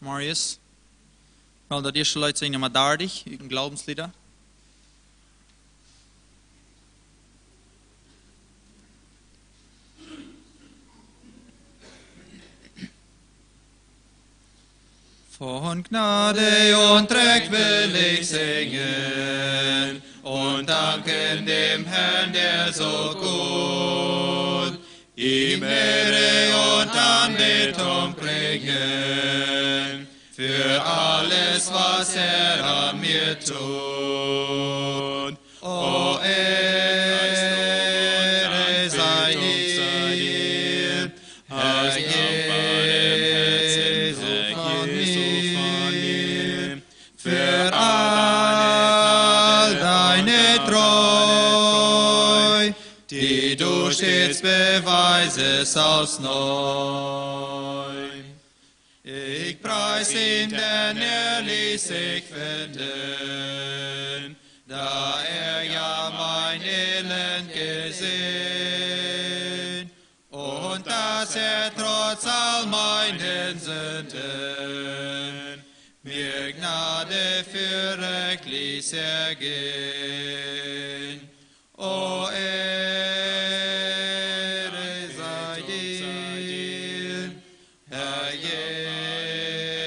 Marius. Wel, dat eerste lied zingen maar 30, een glaubenslieder. Von Gnade und Dreck will ich singen und danken dem Herrn, der so gut, ihm Ehre und Anbetung bringen für alles, was er an mir tut. O Ehre sei dir, Herr Jesu von mir, für all deine Treu, die du stets beweisest aufs Neu. Ich preis ihn, denn er ließ sich finden, da er ja mein Elend gesehen, und dass er trotz all meinen Sünden mir Gnade für Recht ließ ergehen. O Ehre sei dir, Herr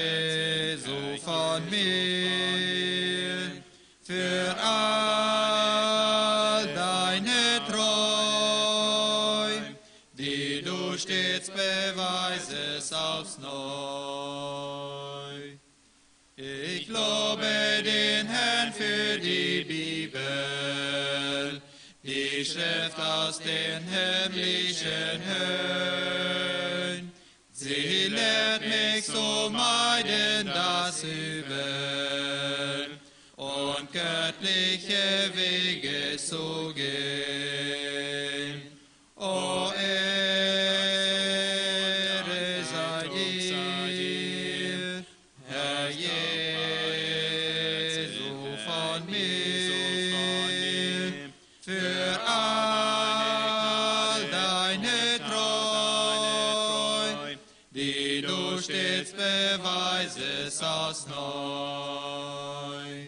Jesu von mir, für all deine Treu, die du stets beweisest aufs Neu. Ich lobe den Herrn für die Bibel, die Schrift aus den himmlischen Höhen. Sie lehrt mich so meiden das Übel und göttliche Wege zu gehen. O Ehre sei dir, Herr Jesu von mir, für all deine Treu, die du stets beweisest aufs Neu.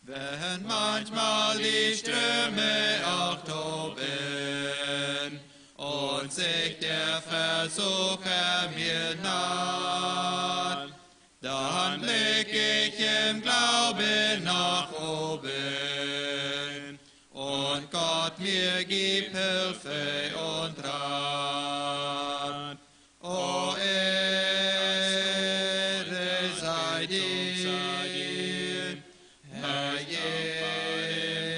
Wenn manchmal die Ströme auch toben und sich der Versucher mir naht, dann blick ich im Glauben nach oben und Gott mir gibt Hilfe und Rat. O Ehre sei dir, Herr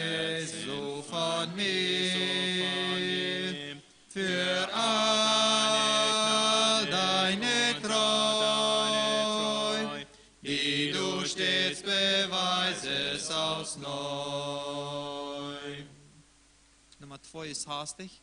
Jesu von mir, für all deine Treu, die du stets beweisest aufs Neu. Nummer 2 ist hastig.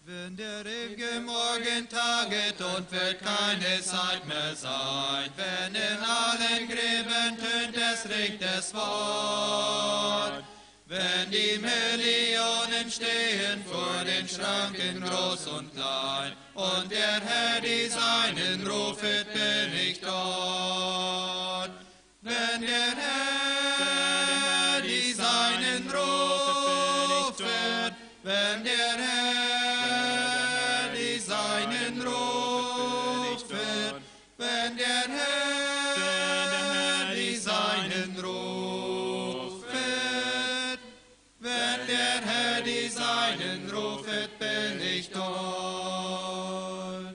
Wenn der ewige Morgen taget und wird keine Zeit mehr sein, wenn in allen Gräben tönt das rechtes Wort, wenn die Millionen stehen vor den Schranken groß und klein, und der Herr die Seinen rufet, bin ich dort. Wenn der Herr die Seinen rufet, wenn der Herr Seinen rufet, wenn der Herr die Seinen rufet, wenn der Herr die Seinen rufet, bin ich dort.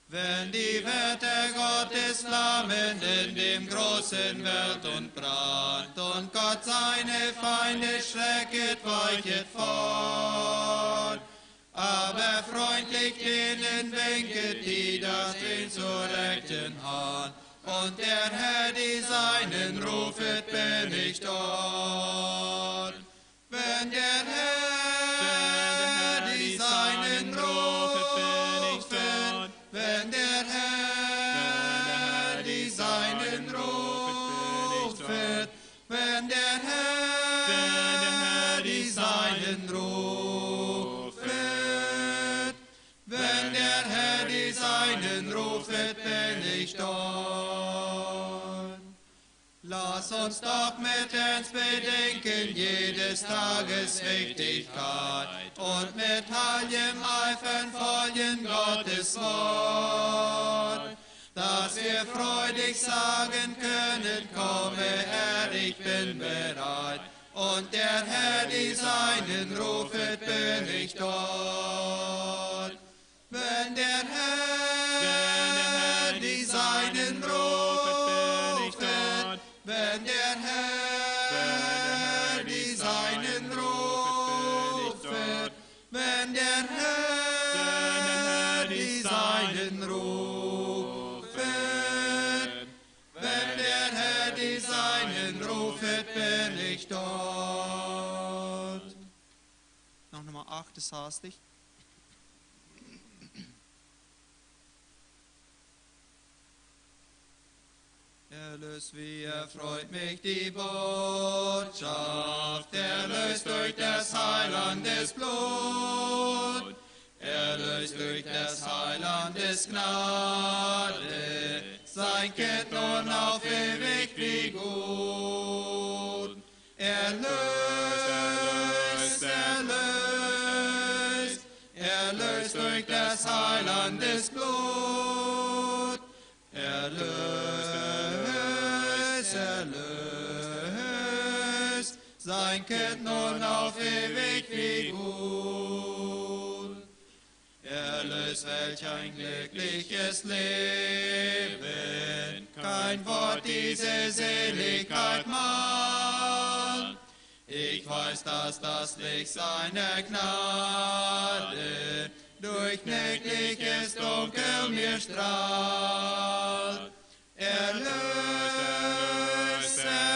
Wenn die Wetter Gottes flammen in dem großen Welt und Brand, und Gott seine Feinde schrecket, weichet fort, aber freundlich denen winket, die das stehen zur rechten Hand, und der Herr die Seinen rufet, bin ich dort. Wenn der Herr die Seinen rufet, wenn der Herr die Seinen rufet, wenn der Herr die Seinen rufet, bin ich dort. Lass uns doch mit uns bedenken jedes Tages Wichtigkeit und mit allem Eifern folgen Gottes Wort, dass wir freudig sagen können, komme Herr, ich bin bereit. Und der Herr die Seinen rufet, bin ich dort. Wenn der Herr die Seinen rufet, wenn der Herr die Seinen rufet, wenn der Herr die Seinen rufet, wenn der Herr die Seinen rufet, bin ich dort. Noch Nummer 8, das hastig. Erlöst, wie erfreut mich die Botschaft, erlöst durch des Heilandes Blut, erlöst durch des Heilandes Gnade, sein Kind nun auf ewig wie gut. Erlöst, erlöst, erlöst durch des Heilandes Blut, erlöst, erlöst, sein Kind nun auf ewig wie gut. Erlöst, welch ein glückliches Leben, kein Wort diese Seligkeit mahnt. Ich weiß, dass das Licht seiner Gnade durch nächtliches Dunkel mir strahlt. Erlöst,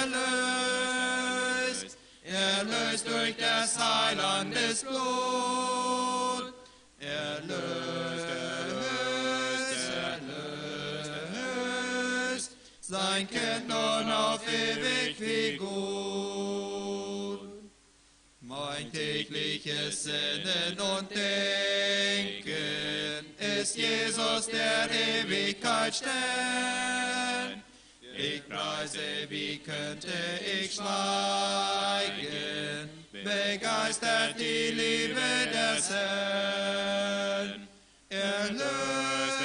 erlöst, erlöst durch des Heilandes Blut. Erlöst, erlöst, sein Kind nun auf ewig wie gut. Mein tägliches Sinnen und Denken ist Jesus der Ewigkeit Stern. Ich preise, wie könnte ich schweigen, begeistert die Liebe des Herrn. Erlöst,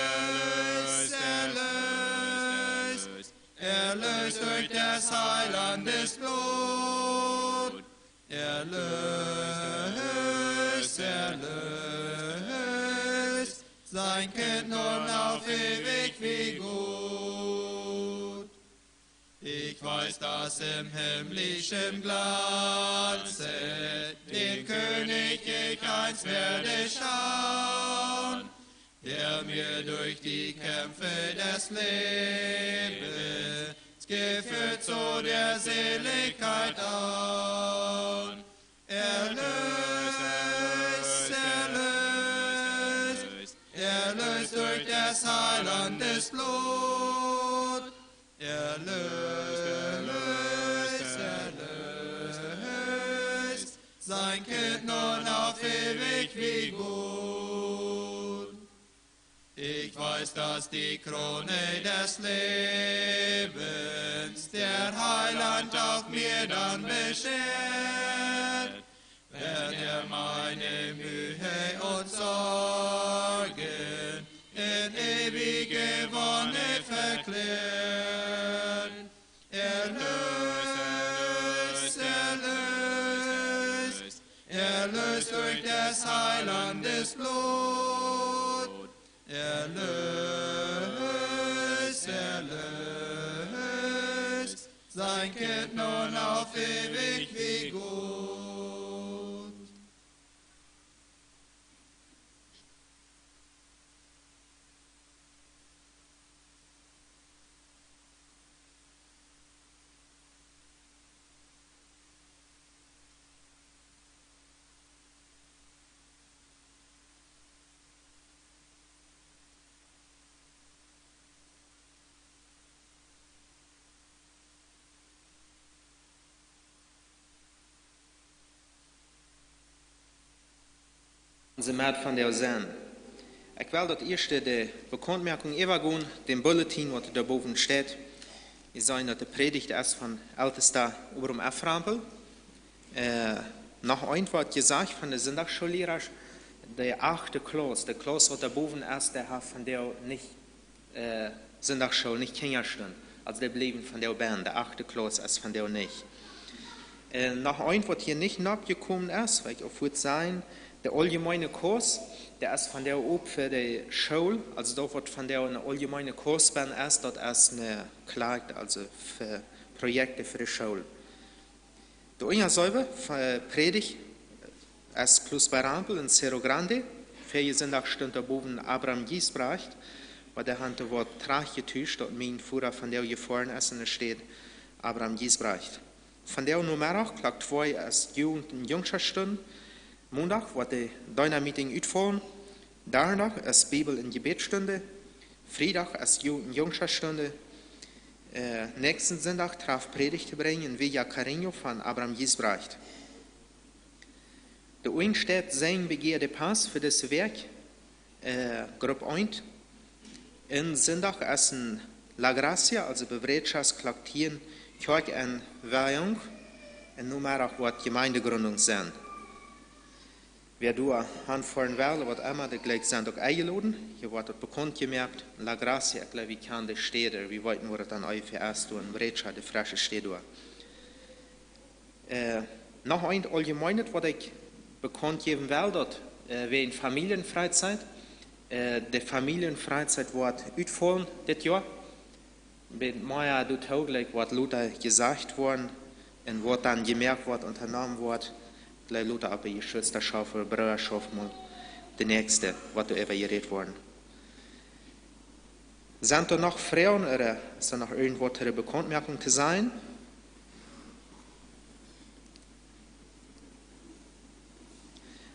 erlöst, erlöst durch des Heilandes Blut. Erlöst, erlöst, sein Kind nun auf ewig wie gut. Ich weiß, dass im himmlischen Glanze den König ich einst werde schauen, der mir durch die Kämpfe des Lebens geführt zu der Seligkeit an. Erlöst, erlöst, erlöst durch des Heilandes Blut. Erlöst, erlöst, sein Kind nun auf ewig wie gut. Ich weiß, dass die Krone des Lebens der Heiland auch mir dann beschert, wenn er meine Mühe und Sorgen in ewige Wonne verklärt. Erlöst, erlöst, erlöst durch des Heilandes Blut. Erlöst, erlöst, sein Kind nun auf ewig wie gut. Onze maat van de Ozaan. Ich will das erste die Bekanntmerkung übergehen, dem Bulletin, was da oben steht. Ich sage, dass die Predigt ist von Ältester Obram F. Rampel. Noch ein Wort gesagt von der Sonntagsschullehrer, der 8. Klasse, der Klasse, was da oben ist, der hat von der nicht Sonntagsschule, nicht Kinderstunde. Also der blieben von der Band, der 8. Klasse ist von der nicht. Noch ein Wort hier nicht nachgekommen ist, weil ich auch würde sagen, der allgemeine Kurs, der ist von der Ob für die Schule, also dort wird von der eine allgemeine Kursbahn ist, dort ist eine Klage, also für Projekte für die Schule. Der Inga Säuber Predigt ist plus bei Rampel in Cerro Grande, für die Sonntagsstunde oben Abraham Giesbrecht, weil der Hand wird trag getäuscht, dort mein Führer von der gefahren ist, und da steht Abraham Giesbrecht. Von der Nummer auch klagt vor, ist Jugend- und Jungstunde. Montag wird die Dynamit-Meeting uitvallen. Daarna ist Bibel- und Gebetsstunde. Freitag ist Jugend- und Jungstunde. Nächsten Sonntag traf Predigt bringen in Villa Carreño von Abraham Giesbrecht. Der Oin steht sein begehrte Pass für das Werk, Gruppe 1. In Sonntag ist ein La Gracia, also Bewerbschafts klagtieren, Kirche in Weihung. Und nun auch wird Gemeindegründung sein. Wer du anfangen will, wird immer der gleich Sonntag eingeladen. Hier wird dort bekannt gemerkt, La Gracia, ich glaube, wie kann das stehen, wie weit wir das dann erst tun, Breitscha, die Flasche steht da. Noch ein allgemeines, was ich bekannt geben will, dort, wegen Familienfreizeit. Die Familienfreizeit wird uitvallen, das Jahr. Mit Maya, du tauglich, was Luther gesagt worden, und was dann gemerkt wird, unternommen wird. Gleich Luther aber geschützter Schaufel, Brüderschaft mal der nächste, was du evaluiert worden. Sind da noch Frauen oder ist da noch irgendwo eine Bekanntmerkung zu sein?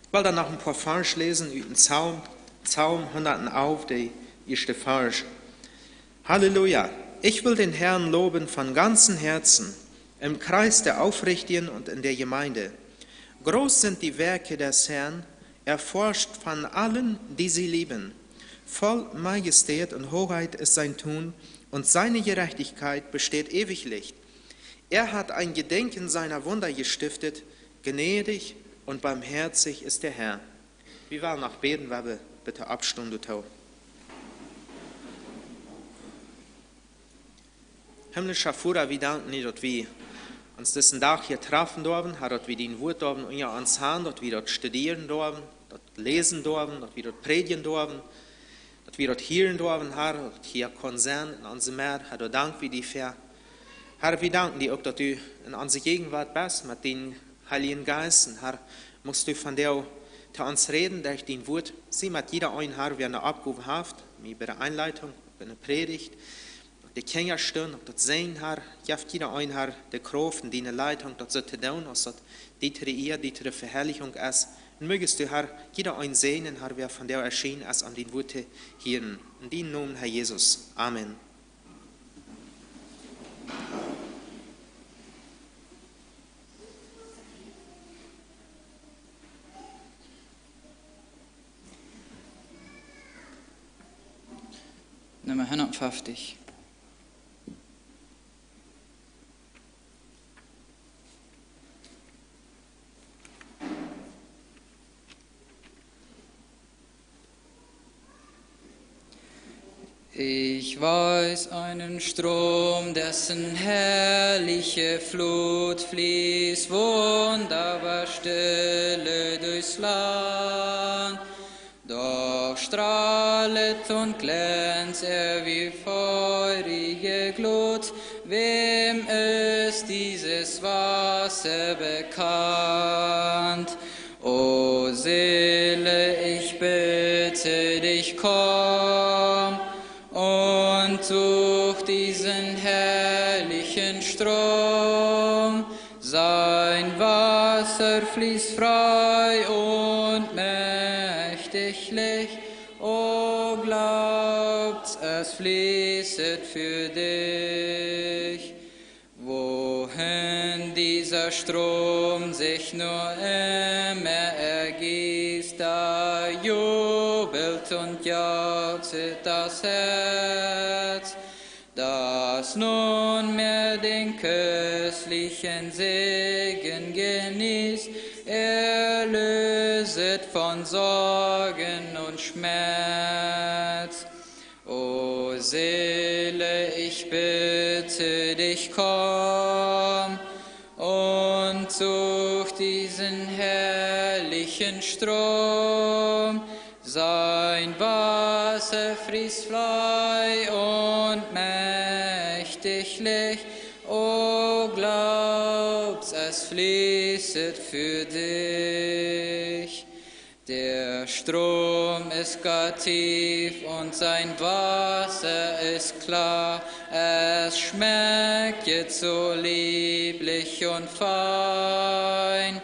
Ich will dann noch ein paar Vers lesen, über den Psalm 111, der erste Vers. Halleluja! Ich will den Herrn loben von ganzem Herzen, im Kreis der Aufrichtigen und in der Gemeinde. Groß sind die Werke des Herrn, erforscht von allen, die sie lieben. Voll Majestät und Hoheit ist sein Tun, und seine Gerechtigkeit besteht ewiglich. Er hat ein Gedenken seiner Wunder gestiftet, gnädig und barmherzig ist der Herr. Wir wollen noch beten, weil wir bitte Abstunde tun. Himmlischer Vater, wir danken dir, dass wir uns diesen Tag hier treffen dürfen, dass wir den Wort dürfen und uns haben, dass wir dort studieren dürfen, dort lesen dürfen, dass wir dort predigen dürfen, dass wir dort hören dürfen, Herr, dass hier Konzern in unserem Meer, Herr, du dank wir dir für. Herr, wir danken dir auch, dass du in unserer Gegenwart bist, mit den Heiligen Geist, und Herr, musst du von dir zu uns reden, durch den Wort, sieh mit jeder einen, Herr, wer eine Abgabe hat, wie bei der Einleitung, bei der Predigt, die Kinder stehen, das sehen, Herr, gibt jeder ein, Herr, der Kraft und die Leitung, das zu tun, als das die Ehre, die Verherrlichung ist. Und mögest du, Herr, jeder ein sehen, Herr, wer von der erschienen ist, an den Worte hören. In den Namen, Herr Jesus. Amen. Nummer 150. Ich weiß einen Strom, dessen herrliche Flut fließt, wunderbar stille durchs Land. Doch strahlet und glänzt er wie feurige Glut. Wem ist dieses Wasser bekannt? O Seele, ich bitte dich, komm und such diesen herrlichen Strom. Sein Wasser fließt frei und mächtiglich. O glaubt's, es fließet für dich. Wohin dieser Strom sich nur immer ergießt, da jubelt zittert und jauchzet das Herz, das nunmehr den köstlichen Segen genießt, erlöset von Sorgen und Schmerz. O Seele, ich bitte dich, komm und such diesen herrlichen Strom. Sein Wasser fließt frei und mächtiglich, o glaubst, es fließet für dich. Der Strom ist gar tief und sein Wasser ist klar, es schmeckt jetzt so lieblich und fein.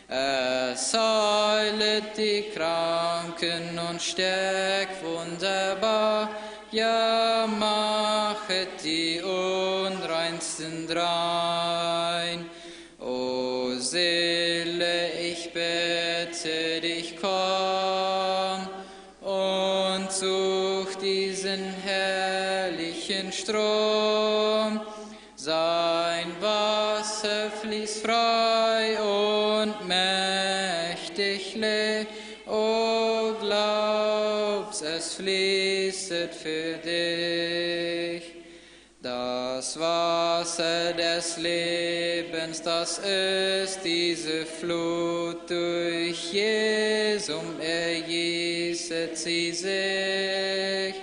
Es heilet die Kranken und stärkt wunderbar, ja, machet die Unreinsten rein. O Seele, ich bitte dich, komm und such diesen herrlichen Strom. Sein Wasser fließt frei und mächtiglich, o glaubst, es fließet für dich. Das Wasser des Lebens, das ist diese Flut, durch Jesum ergießet sie sich.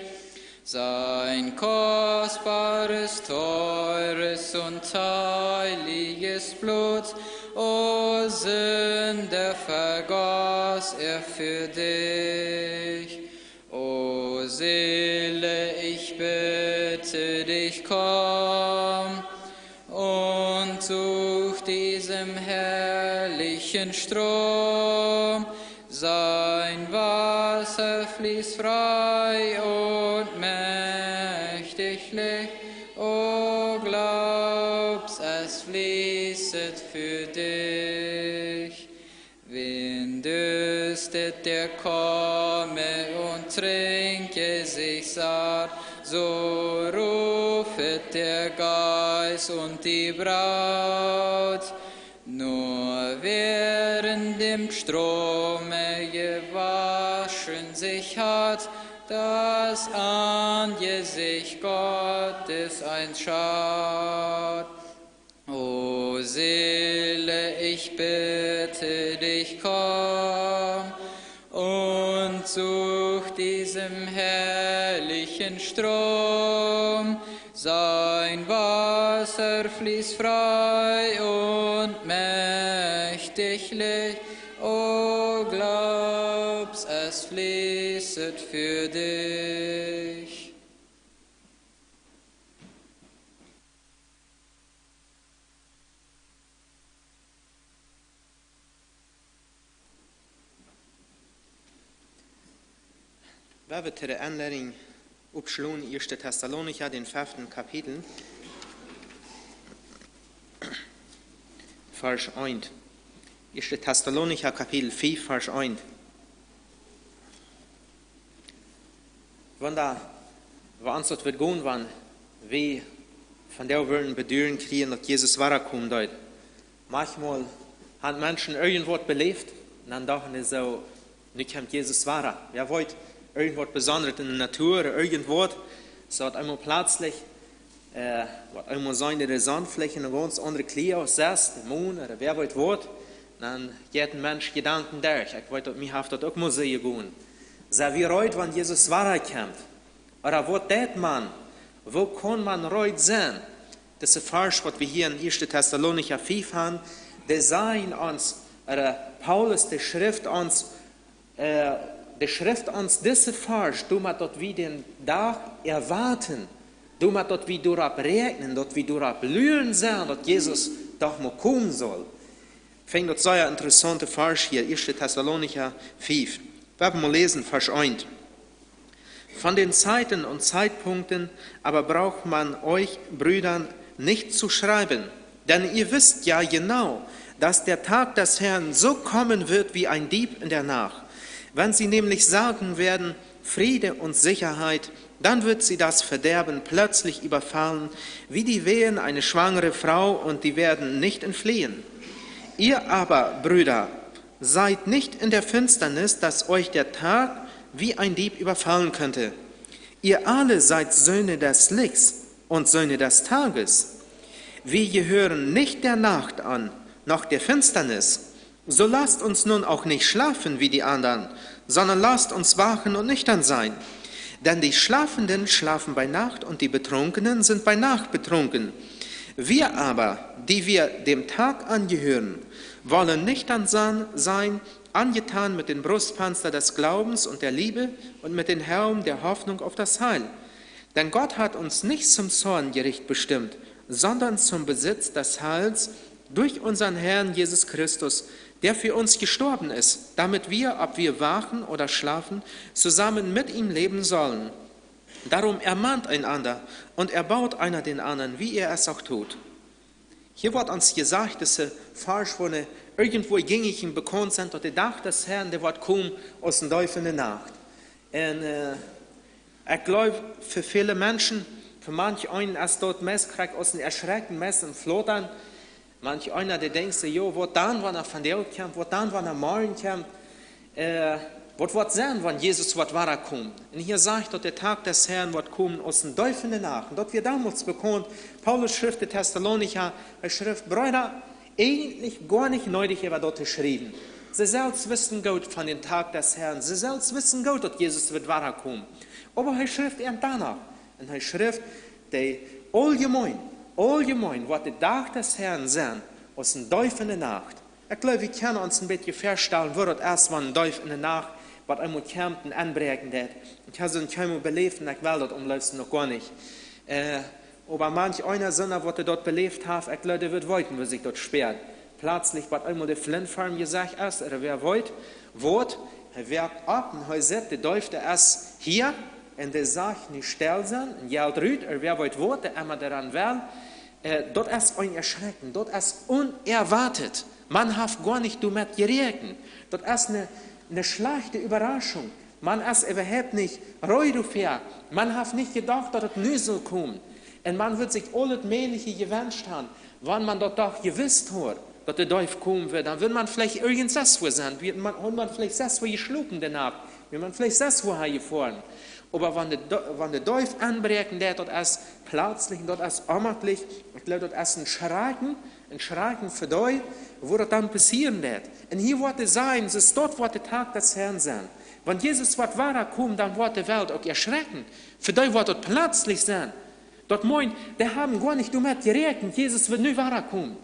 Sein kostbares, teures und heiliges Blut, o Sünder, vergoss er für dich. O Seele, ich bitte dich, komm und such diesem herrlichen Strom. Sein Wasser fließt frei und mächtiglich, o glaubst, es fließet für dich. Wen dürstet, der komme und trinke sich satt, so rufet der Geist und die Braut. Nur wer in dem Strome gewaschen sich hat, das Angesicht Gottes einschaut. O Seele, ich bitte dich, komm und such diesem herrlichen Strom. Sein Wasser fließt frei und mächtiglich, o glaubst, es fließet für dich. We hebben ter aanleiding opslaan 1. Thessalonica, den 5. Kapitel, Vers 1. 1. Thessalonica, Kapitel 5, Vers 1. Wenn da was wird gehen, wenn wir von der wollen bedeuren kriegen, dass Jesus wiederkommen wird. Manchmal haben Menschen irgendwas belebt und dann dachten sie so, nicht kommt Jesus wieder. Wer wollte irgendwas Besonderes in der Natur oder irgendwas, so hat einmal plötzlich, was einmal sein, der Sandfläche eine ganz andere Klee aussetzt, der Mond oder wer wollte was, dann geht ein Mensch Gedanken durch. Ich wollte, mir hat das auch mal sehen gehen. So wie heute, wenn Jesus wiederkommt, oder was tät man, wo kann man heute sein? Das ist ein Vers, was wir hier in 1. Thessalonica 5 haben, der sagen uns, oder Paulus, der Schrift uns, diese Vers, du musst dort wie den Tag erwarten, du musst dort wie durchab regnen, dort wie durchab blühen sein, dass Jesus doch mal kommen soll. Ich finde das sehr interessante Vers hier, 1. Thessalonica 5. Wir werden mal lesen, Vers 1. Von den Zeiten und Zeitpunkten aber braucht man euch, Brüdern, nicht zu schreiben, denn ihr wisst ja genau, dass der Tag des Herrn so kommen wird wie ein Dieb in der Nacht. Wenn sie nämlich sagen werden, Friede und Sicherheit, dann wird sie das Verderben plötzlich überfallen, wie die Wehen eine schwangere Frau, und die werden nicht entfliehen. Ihr aber, Brüder, seid nicht in der Finsternis, dass euch der Tag wie ein Dieb überfallen könnte. Ihr alle seid Söhne des Lichts und Söhne des Tages. Wir gehören nicht der Nacht an, noch der Finsternis. So lasst uns nun auch nicht schlafen wie die anderen, sondern lasst uns wachen und nüchtern sein. Denn die Schlafenden schlafen bei Nacht und die Betrunkenen sind bei Nacht betrunken. Wir aber, die wir dem Tag angehören, wollen nüchtern sein, angetan mit dem Brustpanzer des Glaubens und der Liebe und mit dem Helm der Hoffnung auf das Heil. Denn Gott hat uns nicht zum Zorngericht bestimmt, sondern zum Besitz des Heils durch unseren Herrn Jesus Christus, der für uns gestorben ist, damit wir, ob wir wachen oder schlafen, zusammen mit ihm leben sollen. Darum ermahnt einander und erbaut einer den anderen, wie er es auch tut. Hier wird uns gesagt, dass falsch wurde, irgendwo ging ich ihm bekannt sind, dass der Tag des Herrn, der wird kommen aus dem Teufel in der Nacht. Und ich glaube, für viele Menschen, für manche einen, als dort Mess kriegt aus dem Erschrecken, Mess und Flottern, manch einer, der denkt sich, jo, was dann, wenn er von der kommt, was dann, wenn er morgen kommt, was wird sein, wenn Jesus wird kommt. Und hier sagt, dass der Tag des Herrn wird kommen aus dem Teufel in der Nacht. Und dort wir damals bekannt, Paulus schrift der Thessalonicher, er schrift, Brüder, eigentlich gar nicht nötig, er dort geschrieben. Sie selbst wissen gut von dem Tag des Herrn, sie selbst wissen gut, dass Jesus wird kommen. Aber er schrift er danach. Und er schrift, der allgemein, was der Tag des Herrn sein, aus dem Teufel in der Nacht. Ich glaube, wir können uns ein bisschen vorstellen, wo das erst mal ein Teufel in der Nacht, was einmal kämpft und anbrechen wird. Ich habe so ein Kämpfer belebt und ich will das umlösen noch gar nicht. Aber manch einer Sinner, was er dort belebt hat, ich glaube, der wird wollten, wie sich dort sperrt. Plötzlich wird einmal der Flintfarm gesagt, erst, wer wollt, er werkt ab und er sagt, der Teufel ist hier, und der sagt nicht still sein, und jelt rüt, wer wollt Wort, der immer daran will, dort ist ein Erschrecken, dort ist unerwartet. Man hat gar nicht damit gerechnet. Dort ist eine schlechte Überraschung. Man ist überhaupt nicht reudufähig. Man hat nicht gedacht, dass es nie so kommt. Und man wird sich alles Mögliche gewünscht haben, wenn man dort doch gewusst hat, dass der Teufel kommen wird. Dann wird man vielleicht irgendwas sein, wird man vielleicht das geschlucken danach, wird man vielleicht das gefahren. Aber wenn der Teufel anbrechen, dort ist plötzlich, dort ist amtlich, ich glaube, dort ist ein Schrecken für dich, wo das dann passieren wird. Und hier wird es sein, es ist dort, wo der Tag des Herrn sein. Wenn Jesus wird kommt, dann wird die Welt auch erschrecken. Für dich wird dort plötzlich sein. Dort meint, die haben gar nicht damit gerechnet, Jesus wird nie kommen.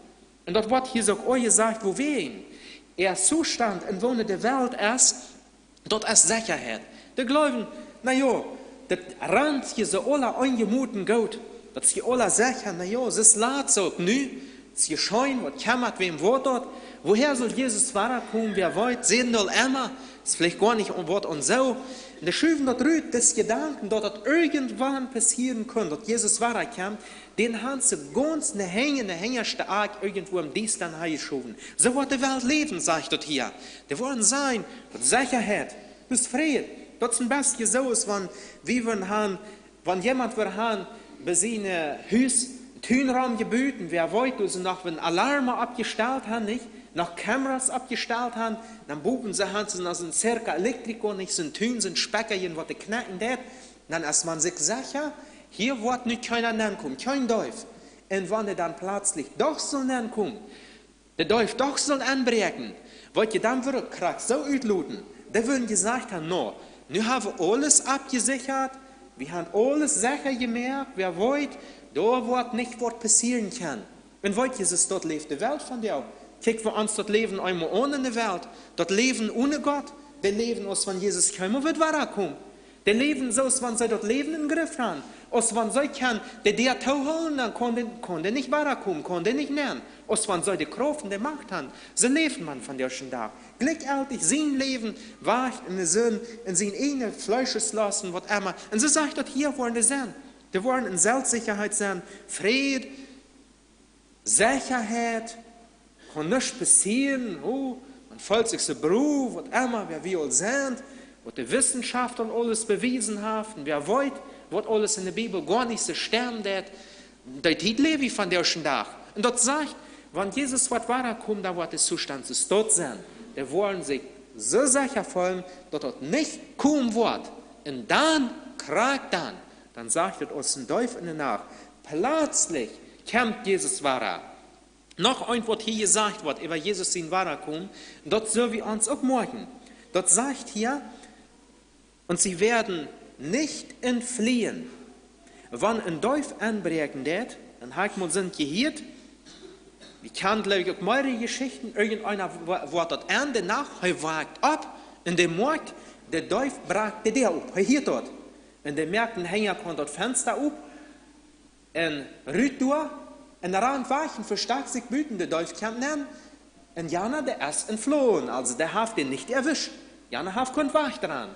Und dort wird hier so euch gesagt, wo wir ihn. Zustand, in wo der Welt ist, dort ist Sicherheit. Die glauben, na ja, das rennt hier so alle eingemuten Gott, dass sie alle sagen, na ja, es ist laut so, nü, es geschehen, was kämmert, wem wird dort, woher soll Jesus kommen, wer wollt, sehen soll immer, es ist vielleicht gar nicht um Wort und so. Und der Schüfen dort rührt des Gedanken, dass das irgendwann passieren kann, dass Jesus kommt, den haben sie ganz eine hängerste Arg irgendwo im Dienst geschoben. So wird die Welt leben, sagt dort hier. Die wollen sein, das Sicherheit, das Friede. Das ist am besten so, wenn jemand bei seinem Haus einen Türraum gebüten, wer wollte, so noch wenn Alarme abgestellt haben, nicht, noch Kameras abgestellt haben, dann buchen sie noch so ein circa Elektriker, nicht so ein Tün, so ein Speckerchen, was die knacken wird, dann ist man sich sicher, hier wird nicht keiner kommen, kein Teufel. Und wenn er dann plötzlich doch so kommt, der Teufel doch soll anbrechen, wollt ihr dann wieder krack so ausluten, da würden gesagt haben, no, nu haben wir alles abgesichert, wir haben alles sicher gemerkt, wer wollt, da wird nicht was passieren kann. Wenn wollt Jesus dort lebt die Welt von dir, kijk wir uns dort leben einmal ohne die Welt, dort leben ohne Gott, der leben aus, wenn Jesus kommen wird, kommen. Der leben so, als wenn sie dort Leben im Griff haben. Als wenn sie kann, der holen, dann konnte nicht kommen, konnte nicht nehmen. Als wenn sie die Kraft und die Macht haben. So lebt man von der schon da. Gleichzeitig sein Leben wacht in den Sinn, in sein eigenes Fleisches lassen, was immer. Und so sagt dort, hier wollen die sein. Die wollen in Selbstsicherheit sein, Friede, Sicherheit, kann nichts passieren, man folgt sich so Beruf, was immer, wer will sein, was die Wissenschaft und alles bewiesen haben, wer wollt, was alles in der Bibel gar nicht so stimmt, das hielt Levi von der Tag. Und dort sagt, wenn Jesus was weiterkommt, da wird der Zustand zu tot sein. Die wollen sich so sicher fühlen, dass das nicht kommen wird. Und dann, dann sagt es aus dem Teufel in der Nacht, plötzlich kommt Jesus weiter. Noch ein Wort hier gesagt wird, über Jesus in weiterkommen, dort soll wir uns auch morgen. Dort sagt hier, und sie werden nicht entfliehen. Wenn ein Teufel anbrechen wird, dann hat man sind gehört, wir kennen, glaube ich, auch mehrere Geschichten, irgendeiner wird dort an, danach, er wagt ab, in dem Markt, der Teufel brachte der auf, er hier dort. In den Märkten hängen kommt dort Fenster auf, und rüht durch, und daran weichen verstärkt sich Büten, der Teufel kam nennen, und Jana, der ist entflohen, also der hat den nicht erwischt. Jana hat kein Wach dran.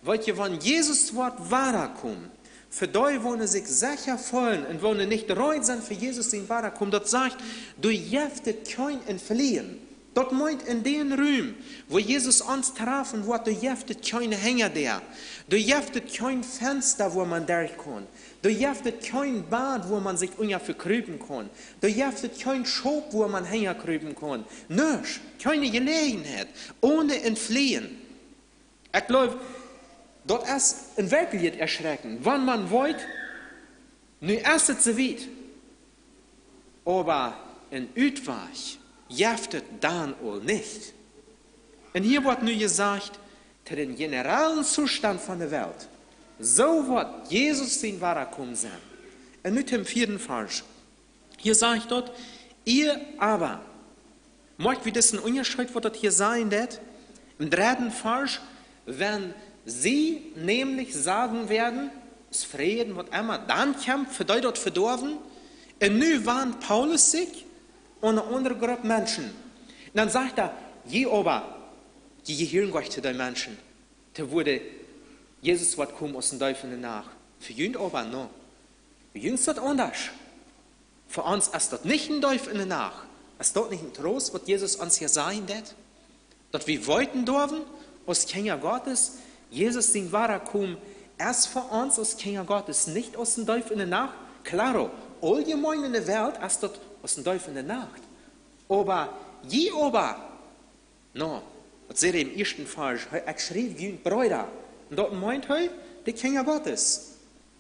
Weil ihr, wenn Jesus Wort weiterkommt, für die, wo sich sicher fühlen und wo nicht reut sind für Jesus in weiterkommt, dort sagt, du jeftet kein entfliehen. Dort meint in den Raum, wo Jesus uns trafen wird, du jeftet kein Hänger der. Du jeftet kein Fenster, wo man durchkommt. Du jeftet kein Bad, wo man sich ungefähr krüben kann. Du jeftet kein Schop, wo man Hänger krüben kann. Nicht, keine Gelegenheit, ohne entfliehen. Ich glaube, dort ist in Wirklichkeit erschreckend, wenn man wollt, nu ist es so weit. Aber in Utweich jeftet dann auch nicht. Und hier wird nur gesagt, zu den generellen Zustand von der Welt, so wird Jesus in Weiterkommen sein. Und nicht im 4. Vers. Hier sagt dort, ihr aber, mögt wie das ein Unterschied, was dort hier sein wird, im 3. Vers, wenn sie nämlich sagen werden, es Frieden wird immer dann kämpft, für die dort verdorben, und nu warnt Paulus sich und eine andere Gruppe Menschen. Und dann sagt er, je aber, die gehören euch zu den Menschen, da wurde Jesus wird kommen aus den Teufeln nach. Für jünd aber no. Für jünd ist das anders. Für uns ist das nicht ein Teufel nach. Ist dort nicht ein Trost, was Jesus uns hier sagen wird? Dass wir wollten dürfen, aus Kinder Gottes, Jesus den wahrer kommen, erst für uns aus Kinder Gottes, nicht aus dem Teufel in der Nacht. Klaro, allgemein in der Welt ist das aus dem Teufel in der Nacht. Aber, je aber, no, das seht ihr im 1. Vers, ich schrieb wie ein Bruder. Und dort meint er, die Kinder Gottes.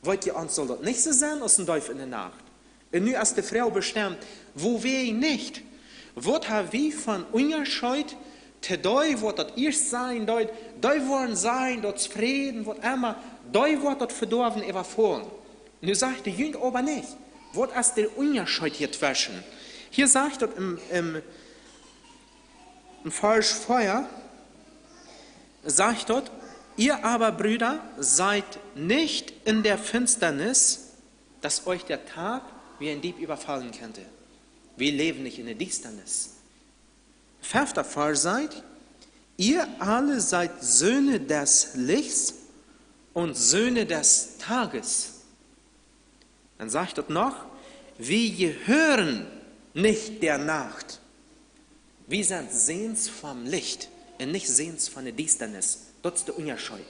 Wollt ihr uns soll dort nicht so sein aus dem Teufel in der Nacht? Und nu ist die Frau bestimmt, wo wir nicht, wird er wie von Unterscheid, te doi wird das erst sein, doi wollen sein, dort Frieden, wird immer, doi wird das verdorben überfahren. Nu sagt die Jünger aber nicht, wird erst der Unterscheid hier zwischen. Hier sagt dort im Vers vorher, sagt dort, ihr aber, Brüder, seid nicht in der Finsternis, dass euch der Tag wie ein Dieb überfallen könnte. Wir leben nicht in der Finsternis. 5. Vers seid, ihr alle seid Söhne des Lichts und Söhne des Tages. Dann sagt dort noch, wir gehören nicht der Nacht. Wir sind Sehens vom Licht und nicht Sehens von der Finsternis. Das ist der Unterschied.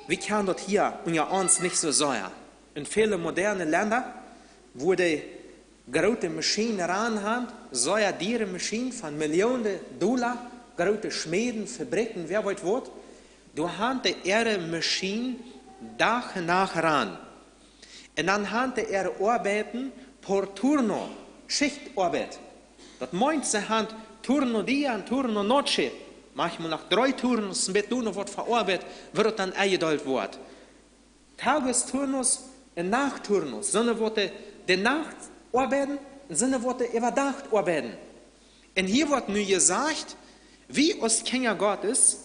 Wir können dort hier unter uns nicht so sein. In vielen modernen Ländern, wo die große Maschinen ranhaben, solche diese Maschinen von Millionen Dollar, große Schmieden, Fabriken, wer weiß was, du hast ihre Maschinen Tag nach ran. Und dann haben die ihre Arbeiten por turno, Schichtarbeit. Das meint, sie haben Turno dia und Turno noche. Manchmal nach 3 Turnus mit nur noch was verarbeitet, wird dann eingeteilt wird. Tagesturnus und Nachtturnus, sondern wird die Nacht arbeiten, sondern wird über Tag arbeiten. Und hier wird nur gesagt, wie aus Kinder Gottes,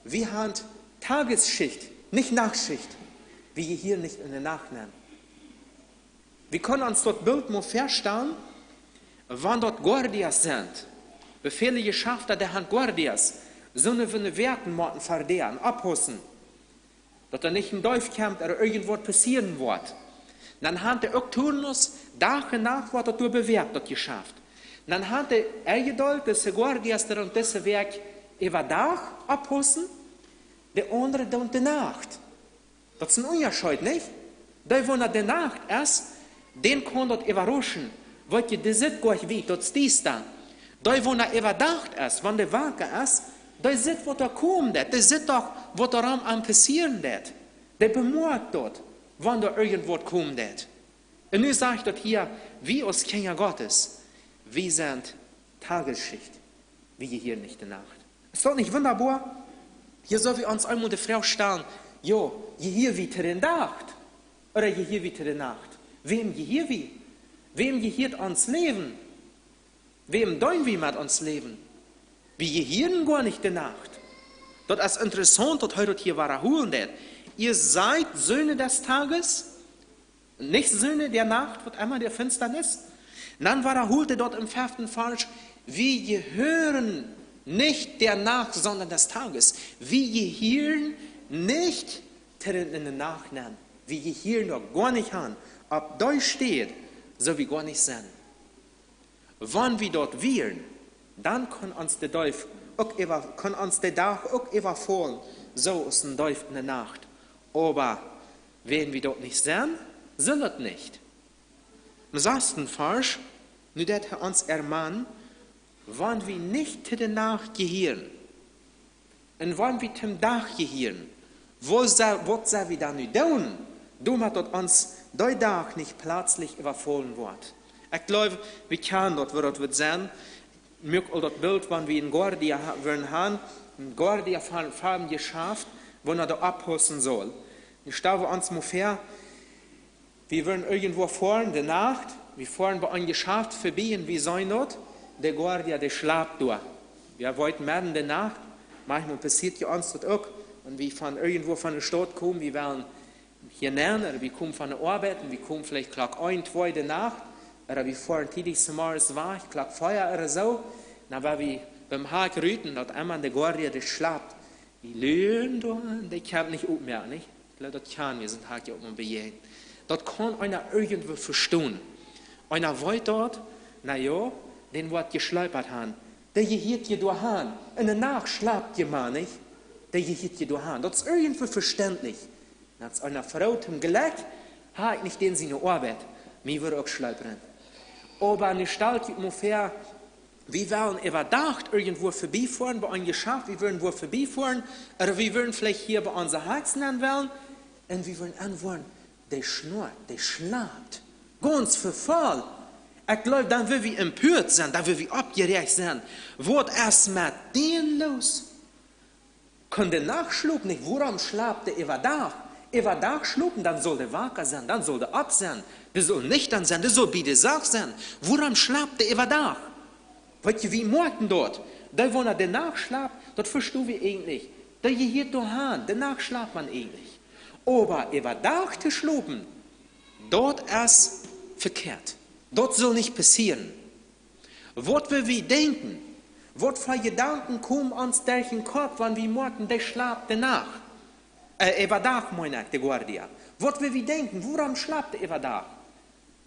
wir haben Tagesschicht, nicht Nachtschicht, wie wir hier nicht in der Nacht nennen. Wir können uns dort Bild mal vorstellen, wann dort Guardias sind. Befehle geschafft hat der Hand Guardias, so eine Werten morgen verdehren, abhussen, dass da nicht ein Teufel kommt oder irgendwas passieren wird. Dann hat der auch Turnus, Tag und Nacht wird das bewirkt, das geschafft. Dann hat der eingeduldet, dass die Guardias der und das Werk über Tag abhussen, der andere dann die Nacht. Das ist ein Unterschied, nicht? Der, wo nach der Nacht ist, den kann dort überraschen, weil die sieht gar nicht wie, das ist dies da. Der, wo nach überdacht ist, wenn der Waage ist, der sieht, was da kommt, der sieht doch, was da am passieren wird. Der bemerkt dort, wann da irgendwas kommt. Und nun sage ich dort hier, wie als Kinder Gottes, wir sind Tagesschicht, wie hier nicht die Nacht. Ist das nicht wunderbar? Hier soll wir uns einmal die Frau stellen, jo, je hier wie die Nacht, oder je hier wie die Nacht. Wem je hier wie? Wem je hier ans Leben? Wem dein wie mit uns leben? Wie je hier gar nicht die Nacht. Das ist interessant, dass heute hier war holen wird. Ihr seid Söhne des Tages, nicht Söhne der Nacht, wird einmal der Finsternis. Dann war holte dort im 5. Vers, wie je hören nicht der Nacht, sondern des Tages. Wie je hören nicht in der Nacht nennen. Wie je hier noch gar nicht haben. Ob da steht, so wie gar nicht sein. Wenn wir dort wären, dann kann uns der Teufel kann uns der Tag auch überfallen, so ist ein Teufel in der Nacht. Aber wenn wir dort nicht sein, soll es nicht. Im 6. Vers, nu dat er uns ermahnt, wenn wir nicht zu der Nacht gehören, und wenn wir zum Tag gehören, was sollen wir dann nicht tun? Damit dort uns der Tag nicht plötzlich überfallen wird. Ich glaube, wir können dort, wo das wird sein, mir auch das Bild, wenn wir in Guardia haben, in Guardia Farben geschafft, wo er da abhusten soll. Ich glaube uns ungefähr, wir wollen irgendwo fahren, der Nacht, wir fahren bei einem Geschäft vorbei und wir sehen dort, der Guardia, der schlaft da. Wir wollten mehr in der Nacht, manchmal passiert ja uns das auch, und wir von irgendwo von der Stadt kommen, wir werden hier näher, oder wir kommen von der Arbeit, und wir kommen vielleicht Klock 1, 2 der Nacht, oder wir fahren täglich zum Morgens wach, Klock Feuer oder so, dann war wir beim Haag rüten, dort einmal der Guardia, der schlaft. Die löhnen da, der kann nicht mehr, nicht? Ich glaube, das kann wir, sind Haag ja auch mal bejehen. Dort kann einer irgendwo verstehen. Einer wollte dort, na ja, den wird geschleupert haben. Der geht hier durch haben. Und danach schlaft ihr mal nicht. Der geht hier durch haben. Das ist irgendwo verständlich. Dann hat einer Frau zum gelegt, hat nicht den seine Arbeit. Mir würde auch schleupern. Aber eine Stalt ungefähr, wir wollen überdacht irgendwo vorbeifahren, bei einem Geschäft, wir wollen wo vorbeifahren, oder wir wollen vielleicht hier bei unseren Herzen anwählen, und wir wollen anwählen, der schnurrt, der schlaft. Ganz verfall. Ich glaube, dann will wir empört sein, dann will wir abgerecht sein. Was ist mit denen los? Kann der nachschlupen nicht, woran schlaft der überdacht? Überdacht schlupen, dann soll der wacker sein, dann soll der ab sein, der soll nüchtern sein, der soll bei der Sache sein. Woran schlaft der überdacht? Weißt du, wie morgen dort? Da, wo er danach schlaft, das verstehen wir eigentlich. Da hier daheim, danach schlaft man eigentlich. Aber überdacht zu schlupen, dort ist verkehrt. Dort soll nicht passieren. Was wir denken, was für Gedanken kommen uns durch den Kopf, wenn wir morgen der schlaft danach? Überdacht, meine ich, der Guardia. Was wir denken, woran schlaft der überdacht?